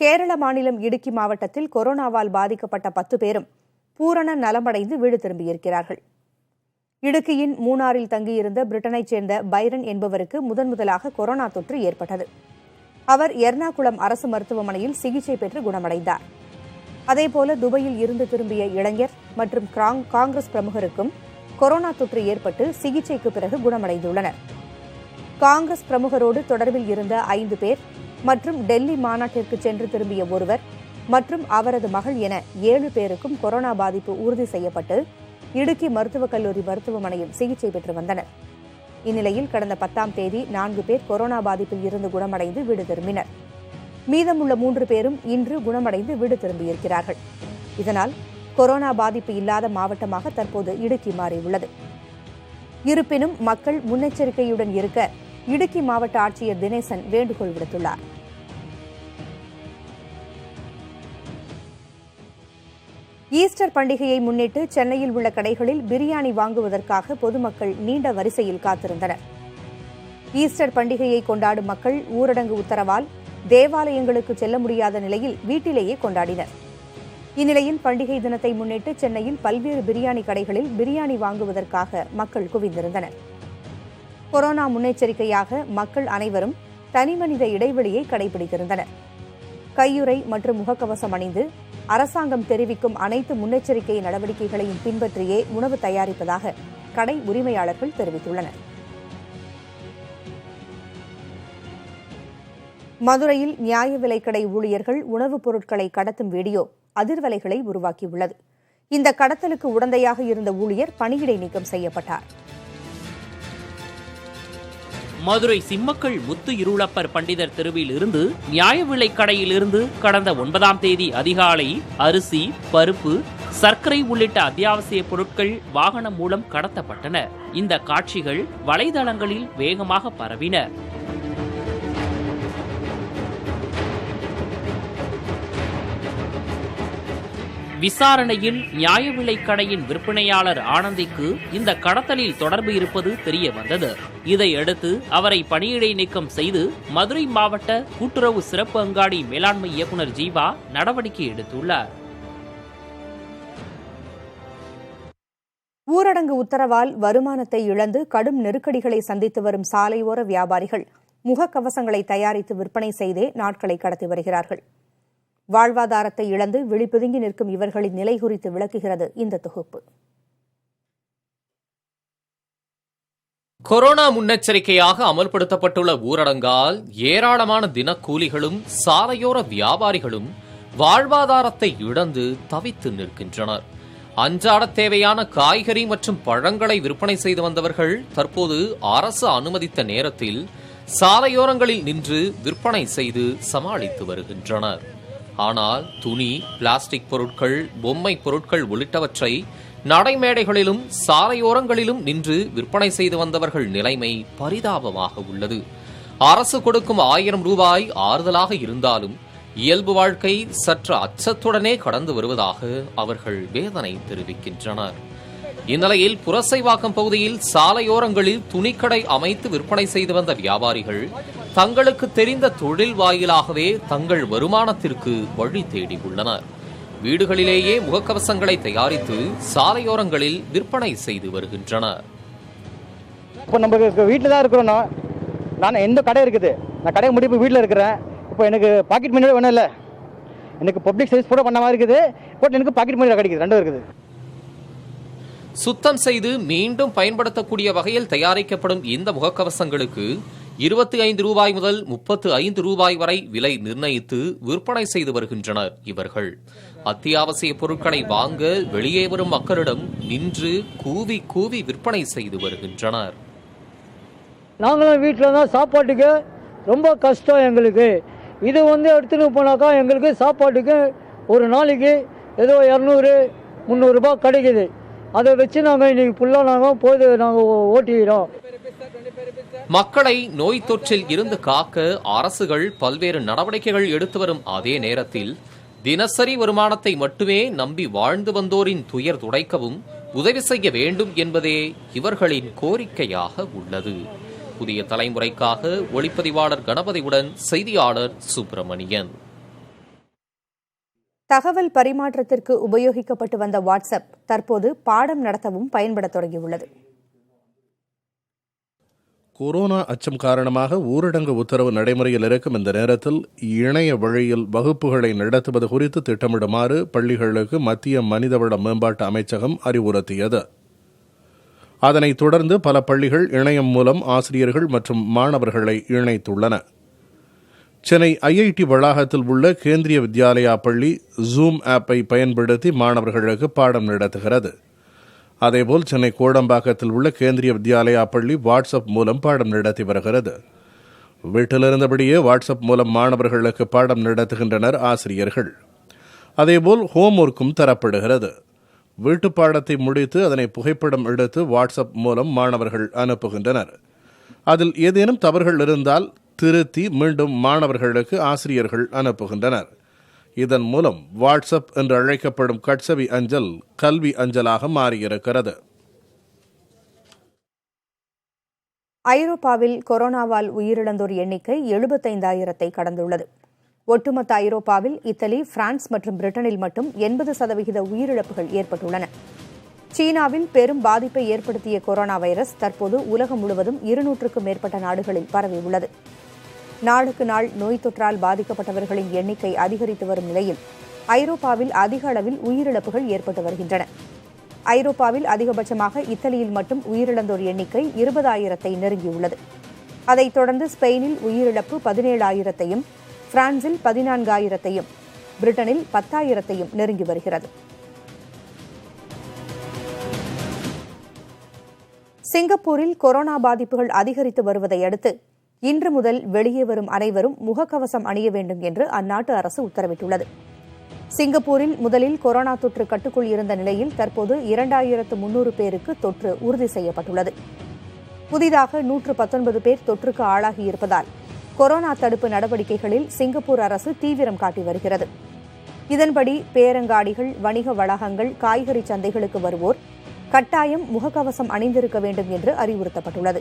கேரள மாநிலம் இடுக்கி மாவட்டத்தில் கொரோனாவால் பாதிக்கப்பட்ட 10 பேரும் பூரண நலமடைந்து வீடு திரும்பியிருக்கிறார்கள். இடுக்கியின் மூணாறில் தங்கியிருந்த பிரிட்டனைச் சேர்ந்த பைரன் என்பவருக்கு முதன்முதலாக கொரோனா தொற்று ஏற்பட்டது. அவர் எர்ணாகுளம் அரசு மருத்துவமனையில் சிகிச்சை பெற்று குணமடைந்தார். அதேபோல துபாயில் இருந்து திரும்பிய இளைஞர் மற்றும் காங்கிரஸ் பிரமுகருக்கும் கொரோனா தொற்று ஏற்பட்டு சிகிச்சைக்கு பிறகு குணமடைந்துள்ளனர். காங்கிரஸ் பிரமுகரோடு தொடர்பில் இருந்த 5 பேர் மற்றும் டெல்லி மாநாட்டிற்கு சென்று திரும்பிய ஒருவர் மற்றும் அவரது மகள் என 7 பேருக்கும் கொரோனா பாதிப்பு உறுதி செய்யப்பட்டு இடுக்கி மருத்துவக் கல்லூரி மருத்துவமனையில் சிகிச்சை பெற்று வந்தனர். இந்நிலையில் கடந்த 10ஆம் தேதி 4 பேர் கொரோனா பாதிப்பில் இருந்து குணமடைந்து வீடு திரும்பினர். மீதமுள்ள 3 பேரும் இன்று குணமடைந்து வீடு திரும்பியிருக்கிறார்கள். இதனால் கொரோனா பாதிப்பு இல்லாத மாவட்டமாக தற்போது இடுக்கி மாறியுள்ளது. இருப்பினும் மக்கள் முன்னெச்சரிக்கையுடன் இருக்க இடுக்கி மாவட்ட ஆட்சியர் தினேசன் வேண்டுகோள் விடுத்துள்ளார். ஈஸ்டர் பண்டிகையை முன்னிட்டு சென்னையில் உள்ள கடைகளில் பிரியாணி வாங்குவதற்காக பொதுமக்கள் நீண்ட வரிசையில் காத்திருந்தனர். ஈஸ்டர் பண்டிகையை கொண்டாடும் மக்கள் ஊரடங்கு உத்தரவால் தேவாலயங்களுக்கு செல்ல முடியாத நிலையில் வீட்டிலேயே கொண்டாடினர். இந்நிலையில் பண்டிகை தினத்தை முன்னிட்டு சென்னையில் பல்வேறு பிரியாணி கடைகளில் பிரியாணி வாங்குவதற்காக மக்கள் குவிந்திருந்தனர். கொரோனா முன்னெச்சரிக்கையாக மக்கள் அனைவரும் தனிமனித இடைவெளியை கடைபிடித்திருந்தனர். கையுறை மற்றும் முகக்கவசம் அணிந்து அரசாங்கம் தெரிவிக்கும் அனைத்து முன்னெச்சரிக்கை நடவடிக்கைகளையும் பின்பற்றியே உணவு தயாரிப்பதாக கடை உரிமையாளர்கள் தெரிவித்துள்ளனர். மதுரையில் நியாய விலைக்கடை ஊழியர்கள் உணவுப் பொருட்களை கடத்தும் வீடியோ அதிர்வலைகளை உருவாக்கியுள்ளது. இந்த கடத்தலுக்கு உடந்தையாக இருந்த ஊழியர் பணியிடை நீக்கம் செய்யப்பட்டார். மதுரை சிம்மக்கல் முத்து இருளப்பர் பண்டிதர் தெருவில் இருந்து நியாய விலைக் கடையில் இருந்து கடந்த 9ஆம் தேதி அதிகாலை அரிசி, பருப்பு, சர்க்கரை உள்ளிட்ட அத்தியாவசிய பொருட்கள் வாகனம் மூலம் கடத்தப்பட்டன. இந்த காட்சிகள் வலைதளங்களில் வேகமாக பரவின. விசாரணையில் நியாய விலைக் கடையின் விற்பனையாளர் ஆனந்திக்கு இந்த கடத்தலில் தொடர்பு இருப்பது தெரிய வந்தது. இதையடுத்து அவரை பணியிடை நீக்கம் செய்து மதுரை மாவட்ட கூட்டுறவு சிறப்பு அங்காடி மேலாண்மை இயக்குநர் ஜீவா நடவடிக்கை எடுத்துள்ளார். ஊரடங்கு உத்தரவால் வருமானத்தை இழந்து கடும் நெருக்கடிகளை சந்தித்து வரும் சாலையோர வியாபாரிகள் முகக்கவசங்களை தயாரித்து விற்பனை செய்தே நாட்களை கடத்தி வருகிறார்கள். வாழ்வாதாரத்தை இழந்து விழிப்புதுங்கி நிற்கும் இவர்களின் நிலை குறித்து விளக்குகிறது இந்த தொகுப்பு. கொரோனா முன்னெச்சரிக்கையாக அமல்படுத்தப்பட்டுள்ள ஊரடங்கால் ஏராளமான தினக்கூலிகளும் சாலையோர வியாபாரிகளும் வாழ்வாதாரத்தை இழந்து தவித்து நிற்கின்றனர். அன்றாட தேவையான காய்கறி மற்றும் பழங்களை விற்பனை செய்து வந்தவர்கள் தற்போது அரசு அனுமதித்த நேரத்தில் சாலையோரங்களில் நின்று விற்பனை செய்து சமாளித்து வருகின்றனர். ஆனால் துணி, பிளாஸ்டிக் பொருட்கள், பொம்மை பொருட்கள் உள்ளிட்டவற்றை நடைமேடைகளிலும் சாலையோரங்களிலும் நின்று விற்பனை செய்து வந்தவர்கள் நிலைமை பரிதாபமாக உள்ளது. அரசு கொடுக்கும் 1000 ரூபாய் ஆறுதலாக இருந்தாலும் இயல்பு வாழ்க்கை சற்று அச்சத்துடனே கடந்து வருவதாக அவர்கள் வேதனை தெரிவிக்கின்றனர். இந்நிலையில் புரசைவாக்கம் பகுதியில் சாலையோரங்களில் துணிக்கடை அமைத்து விற்பனை செய்து வந்த வியாபாரிகள் தங்களுக்கு தெரிந்த தொழில் வாயிலாகவே தங்கள் வருமானத்திற்கு வழி தேடி உள்ளனர். வீடுகளிலேயே முகக்கவசங்களை தயாரித்து சாலையோரங்களில் விற்பனை செய்து வருகின்றனர். இப்போ நம்ம வீட்டில் தான் இருக்கிறோம். நான் எந்த கடை இருக்குது, நான் கடை முடிப்பு வீட்டில் இருக்கிறேன். இப்போ எனக்கு பாக்கெட் மணி வேணும் இல்லை, எனக்கு பப்ளிக் சர்வீஸ் கூட பண்ண மாதிரி இருக்குது. பட் எனக்கு பாக்கெட் மணி கிடைக்குது, ரெண்டும் இருக்குது. சுத்தம் செய்து மீண்டும் பயன்படுத்தக்கூடிய வகையில் தயாரிக்கப்படும் இந்த முகக்கவசங்களுக்கு 25 ரூபாய் முதல் 35 ரூபாய் வரை விலை நிர்ணயித்து விற்பனை செய்து வருகின்றனர் இவர்கள். அத்தியாவசிய பொருட்களை வாங்க வெளியே வரும் மக்களிடம் நின்று கூவி கூவி விற்பனை செய்து வருகின்றனர். நாங்களும் வீட்டில் தான் சாப்பாட்டுக்கு ரொம்ப கஷ்டம் எங்களுக்கு. இது எடுத்துன்னு போனாக்கா எங்களுக்கு சாப்பாட்டுக்கு ஒரு நாளைக்கு ஏதோ 200-300 ரூபாய் கிடைக்குது. அதை வச்சு நாங்கள் இன்னைக்கு ஃபுல்லாக நாங்கள் ஓட்டிக்கிறோம். மக்களை நோய் தொற்றில் இருந்து காக்க அரசுகள் பல்வேறு நடவடிக்கைகள் எடுத்து வரும் அதே நேரத்தில் தினசரி வருமானத்தை மட்டுமே நம்பி வாழ்ந்து வந்தோரின் துயர் துடைக்கவும் உதவி செய்ய வேண்டும் என்பதே இவர்களின் கோரிக்கையாக உள்ளது. புதிய தலைமுறைக்காக ஒளிப்பதிவாளர் கணபதியுடன் செய்தியாளர் சுப்பிரமணியன். தகவல் பரிமாற்றத்திற்கு உபயோகிக்கப்பட்டு வந்த வாட்ஸ்அப் தற்போது பாடம் நடத்தவும் பயன்பட தொடங்கியுள்ளது. கொரோனா அச்சம் காரணமாக ஊரடங்கு உத்தரவு நடைமுறையில் இருக்கும் இந்த நேரத்தில் இணைய வழியில் வகுப்புகளை நடத்துவது குறித்து திட்டமிடுமாறு பள்ளிகளுக்கு மத்திய மனிதவள மேம்பாட்டு அமைச்சகம் அறிவுறுத்தியது. அதனைத் தொடர்ந்து பல பள்ளிகள் இணையம் மூலம் ஆசிரியர்கள் மற்றும் மாணவர்களை இணைத்துள்ளன. சென்னை ஐஐடி வளாகத்தில் உள்ள கேந்திரிய வித்யாலயா பள்ளி ஜூம் ஆப்பை பயன்படுத்தி மாணவர்களுக்கு பாடம் நடத்துகிறது. அதேபோல் சென்னை கோடம்பாக்கத்தில் உள்ள கேந்திரிய வித்யாலயா பள்ளி வாட்ஸ்அப் மூலம் பாடம் நடத்தி வருகிறது. வீட்டிலிருந்தபடியே வாட்ஸ்அப் மூலம் மாணவர்களுக்கு பாடம் நடத்துகின்றனர் ஆசிரியர்கள். அதேபோல் ஹோம் ஒர்க்கும் தரப்படுகிறது. வீட்டு பாடத்தை முடித்து அதனை புகைப்படம் எடுத்து வாட்ஸ்அப் மூலம் மாணவர்கள் அனுப்புகின்றனர். அதில் ஏதேனும் தவறுகள் இருந்தால் திருத்தி மீண்டும் மாணவர்களுக்கு ஆசிரியர்கள் அனுப்புகின்றனர். இதன் மூலம் வாட்ஸ்அப் என்று அழைக்கப்படும் கட்சவி அஞ்சல் கல்வி அஞ்சலாக மாறியிருக்கிறது. ஐரோப்பாவில் கொரோனாவால் உயிரிழந்தோர் எண்ணிக்கை 75,000-ஐ கடந்துள்ளது. ஒட்டுமொத்த ஐரோப்பாவில் இத்தாலி, பிரான்ஸ் மற்றும் பிரிட்டனில் மட்டும் 80% உயிரிழப்புகள் ஏற்பட்டுள்ளன. சீனாவில் பெரும் பாதிப்பை ஏற்படுத்திய கொரோனா வைரஸ் தற்போது உலகம் முழுவதும் 200க்கும் மேற்பட்ட நாடுகளில் பரவியுள்ளது. நாளுக்கு நாள் நோய் தொற்றால் பாதிக்கப்பட்டவர்களின் எண்ணிக்கை அதிகரித்து வரும் நிலையில் ஐரோப்பாவில் அதிக அளவில் உயிரிழப்புகள் ஏற்பட்டு வருகின்றன. ஐரோப்பாவில் அதிகபட்சமாக இத்தாலியில் மட்டும் உயிரிழந்தோர் எண்ணிக்கை 20,000-ஐ நெருங்கியுள்ளது. அதைத் தொடர்ந்து ஸ்பெயினில் உயிரிழப்பு 17,000-ஐயும், பிரான்சில் 14,000-ஐயும், பிரிட்டனில் 10,000-ஐயும் நெருங்கி வருகிறது. சிங்கப்பூரில் கொரோனா பாதிப்புகள் அதிகரித்து வருவதை அடுத்து இன்று முதல் வெளியே வரும் அனைவரும் முகக்கவசம் அணிய வேண்டும் என்று அந்நாட்டு அரசு உத்தரவிட்டுள்ளது. சிங்கப்பூரில் முதலில் கொரோனா தொற்று கட்டுக்குள் இருந்த நிலையில் தற்போது 2,300 பேருக்கு தொற்று உறுதி செய்யப்பட்டுள்ளது. புதிதாக 119 பேர் தொற்றுக்கு ஆளாகியிருப்பதால் கொரோனா தடுப்பு நடவடிக்கைகளில் சிங்கப்பூர் அரசு தீவிரம் காட்டி வருகிறது. இதன்படி பேரங்காடிகள், வணிக வளாகங்கள், காய்கறி சந்தைகளுக்கு வருவோர் கட்டாயம் முகக்கவசம் அணிந்திருக்க வேண்டும் என்று அறிவுறுத்தப்பட்டுள்ளது.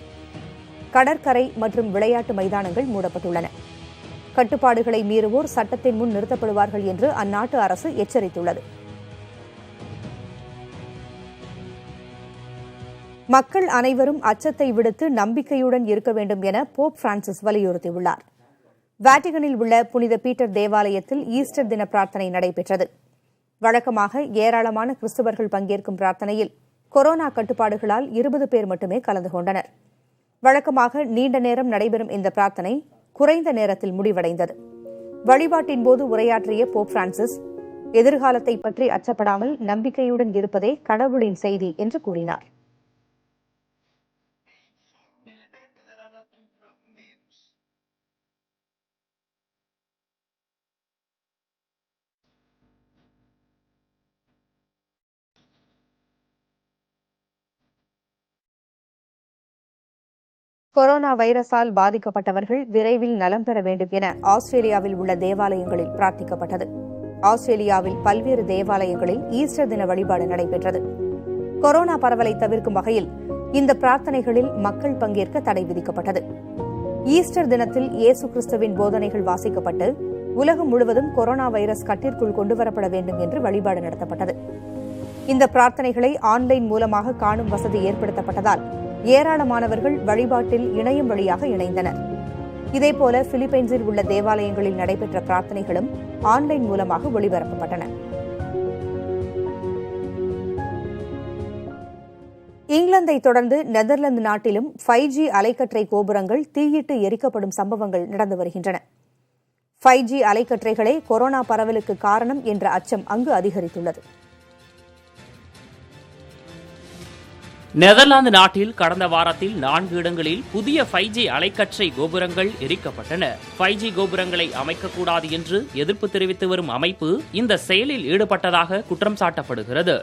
கடற்கரை மற்றும் விளையாட்டு மைதானங்கள் மூடப்பட்டுள்ளன. கட்டுப்பாடுகளை மீறுவோர் சட்டத்தின் முன் நிறுத்தப்படுவார்கள் என்று அந்நாட்டு அரசு எச்சரித்துள்ளது. மக்கள் அனைவரும் அச்சத்தை விடுத்து நம்பிக்கையுடன் இருக்க வேண்டும் என போப் பிரான்சிஸ் வலியுறுத்தியுள்ளார். வாட்டிகனில் உள்ள புனித பீட்டர் தேவாலயத்தில் ஈஸ்டர் தின பிரார்த்தனை நடைபெற்றது. வழக்கமாக ஏராளமான கிறிஸ்தவர்கள் பங்கேற்கும் பிரார்த்தனையில் கொரோனா கட்டுப்பாடுகளால் 20 பேர் மட்டுமே கலந்து கொண்டனர். வழக்கமாக நீண்ட நேரம் நடைபெறும் இந்த பிரார்த்தனை குறைந்த நேரத்தில் முடிவடைந்தது. வழிபாட்டின் போது உரையாற்றிய போப் பிரான்சிஸ், எதிர்காலத்தை பற்றி அச்சப்படாமல் நம்பிக்கையுடன் இருப்பதே கடவுளின் செய்தி என்று கூறினார். கொரோனா வைரஸால் பாதிக்கப்பட்டவர்கள் விரைவில் நலம் பெற வேண்டும் என ஆஸ்திரேலியாவில் உள்ள தேவாலயங்களில் பிரார்த்திக்கப்பட்டது. ஆஸ்திரேலியாவில் பல்வேறு தேவாலயங்களில் ஈஸ்டர் தின வழிபாடு நடைபெற்றது. கொரோனா பரவலை தவிர்க்கும் வகையில் இந்த பிரார்த்தனைகளில் மக்கள் பங்கேற்க தடை விதிக்கப்பட்டது. ஈஸ்டர் தினத்தில் இயேசு கிறிஸ்துவின் போதனைகள் வாசிக்கப்பட்டு உலகம் முழுவதும் கொரோனா வைரஸ் கட்டிற்குள் கொண்டுவரப்பட வேண்டும் என்று வழிபாடு நடத்தப்பட்டது. இந்த பிரார்த்தனைகளை ஆன்லைன் மூலமாக காணும் வசதி ஏற்படுத்தப்பட்டதால் ஏராளமானவர்கள் வழிபாட்டில் இணையம் வழியாக இணைந்தனர். இதேபோல பிலிப்பைன்ஸில் உள்ள தேவாலயங்களில் நடைபெற்ற பிரார்த்தனைகளும் ஆன்லைன் மூலமாக ஒளிபரப்பப்பட்டன. இங்கிலாந்தை தொடர்ந்து நெதர்லாந்து நாட்டிலும் 5G அலைக்கற்றை கோபுரங்கள் தீயிட்டு எரிக்கப்படும் சம்பவங்கள் நடந்து வருகின்றன. 5G அலைக்கற்றைகளே கொரோனா பரவலுக்கு காரணம் என்ற அச்சம் அங்கு அதிகரித்துள்ளது. நெதர்லாந்து நாட்டில் கடந்த வாரத்தில் 4 இடங்களில் புதிய 5G அலைக்கற்றை கோபுரங்கள் எரிக்கப்பட்டன. 5G கோபுரங்களை அமைக்கக்கூடாது என்று எதிர்ப்பு தெரிவித்து வரும் அமைப்பு இந்த செயலில் ஈடுபட்டதாக குற்றம் சாட்டப்படுகிறது.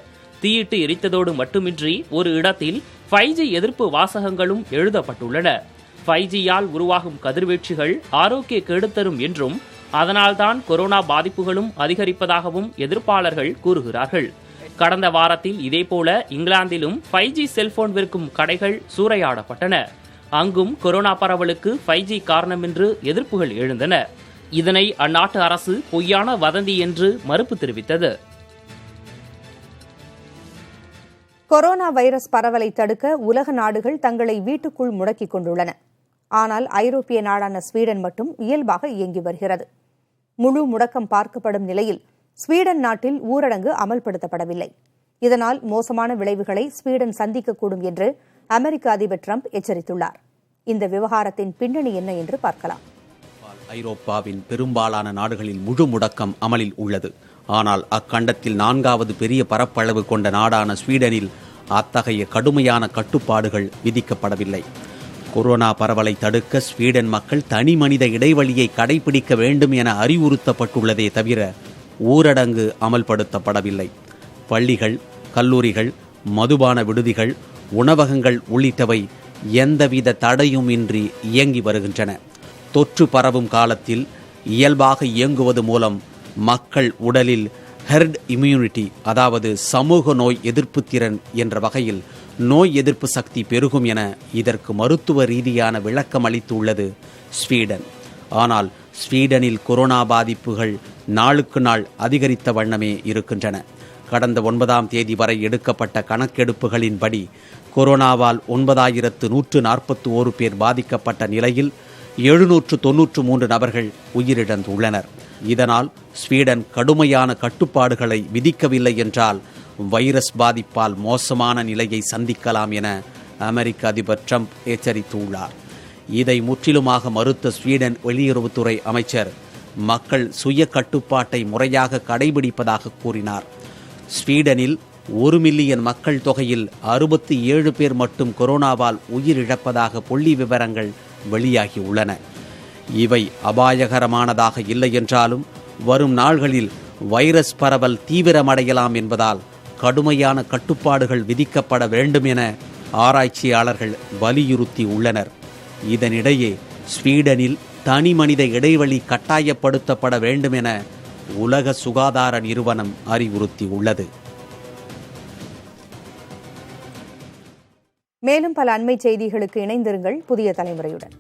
தீயிட்டு எரித்ததோடு மட்டுமின்றி ஒரு இடத்தில் 5G எதிர்ப்பு வாசகங்களும் எழுதப்பட்டுள்ளன. 5Gயால் உருவாகும் கதிர்வீழ்ச்சிகள் ஆரோக்கிய கேடு தரும் என்றும் அதனால்தான் கொரோனா பாதிப்புகளும் அதிகரிப்பதாகவும் எதிர்ப்பாளர்கள் கூறுகிறார்கள். கடந்த வாரத்தில் இதேபோல இங்கிலாந்திலும் 5G செல்போன் விற்கும் கடைகள் சூறையாடப்பட்டன. அங்கும் கொரோனா பரவலுக்கு 5G காரணம் என்று எதிர்ப்புகள் எழுந்தன. இதனை அந்நாட்டு அரசு பொய்யான வதந்தி என்று மறுப்பு தெரிவித்தது. கொரோனா வைரஸ் பரவலை தடுக்க உலக நாடுகள் தங்களை வீட்டுக்குள் முடக்கிக் கொண்டுள்ளன. ஆனால் ஐரோப்பிய நாடான ஸ்வீடன் மட்டும் இயல்பாக இயங்கி வருகிறது. முழு முடக்கம் பார்க்கப்படும் நிலையில் ஸ்வீடன் நாட்டில் ஊரடங்கு அமல்படுத்தப்படவில்லை. இதனால் மோசமான விளைவுகளை ஸ்வீடன் சந்திக்கக்கூடும் என்று அமெரிக்க அதிபர் டிரம்ப் எச்சரித்துள்ளார். இந்த விவகாரத்தின் பின்னணி என்ன என்று பார்க்கலாம். ஐரோப்பாவின் பெரும்பாலான நாடுகளில் முழு முடக்கம் அமலில் உள்ளது. ஆனால் அக்கண்டத்தில் 4வது பெரிய பரப்பளவு கொண்ட நாடான ஸ்வீடனில் அத்தகைய கடுமையான கட்டுப்பாடுகள் விதிக்கப்படவில்லை. கொரோனா பரவலை தடுக்க ஸ்வீடன் மக்கள் தனி மனித இடைவெளியை கடைபிடிக்க வேண்டும் என அறிவுறுத்தப்பட்டுள்ளதே தவிர ஊரடங்கு அமல்படுத்தப்படவில்லை. பள்ளிகள், கல்லூரிகள், மதுபான விடுதிகள், உணவகங்கள் உள்ளிட்டவை எந்தவித தடையுமின்றி இயங்கி வருகின்றன. தொற்று பரவும் காலத்தில் இயல்பாக இயங்குவது மூலம் மக்கள் உடலில் ஹெர்ட் இம்யூனிட்டி, அதாவது சமூக நோய் எதிர்ப்பு திறன் என்ற வகையில் நோய் எதிர்ப்பு சக்தி பெருகும் என இதற்கு மருத்துவ ரீதியான விளக்கம் அளித்துள்ளது ஸ்வீடன். ஆனால் ஸ்வீடனில் கொரோனா பாதிப்புகள் நாளுக்கு நாள் அதிகரித்த வண்ணமே இருக்கின்றன. கடந்த 9ஆம் தேதி வரை எடுக்கப்பட்ட கணக்கெடுப்புகளின்படி கொரோனாவால் 9141 பேர் பாதிக்கப்பட்ட நிலையில் 793 நபர்கள் உயிரிழந்துள்ளனர். இதனால் ஸ்வீடன் கடுமையான கட்டுப்பாடுகளை விதிக்கவில்லை என்றால் வைரஸ் பாதிப்பால் மோசமான நிலையை சந்திக்கலாம் என அமெரிக்க அதிபர் டிரம்ப் எச்சரித்துள்ளார். இதை முற்றிலுமாக மறுத்த ஸ்வீடன் வெளியுறவுத்துறை அமைச்சர் மக்கள் சுய கட்டுப்பாட்டை முறையாக கடைபிடிப்பதாக கூறினார். ஸ்வீடனில் 1 மில்லியன் மக்கள் தொகையில் 67 பேர் மட்டும் கொரோனாவால் உயிரிழப்பதாக புள்ளி விவரங்கள் வெளியாகியுள்ளன. இவை அபாயகரமானதாக இல்லை என்றாலும் வரும் நாள்களில் வைரஸ் பரவல் தீவிரமடையலாம் என்பதால் கடுமையான கட்டுப்பாடுகள் விதிக்கப்பட வேண்டும் என ஆராய்ச்சியாளர்கள் வலியுறுத்தி உள்ளனர். இதனிடையே ஸ்வீடனில் தனி மனித இடைவெளி கட்டாயப்படுத்தப்பட வேண்டும் என உலக சுகாதார நிறுவனம் அறிவுறுத்தியுள்ளது. மேலும் பல அண்மை செய்திகளுக்கு இணைந்திருங்கள் புதிய தலைமுறையுடன்.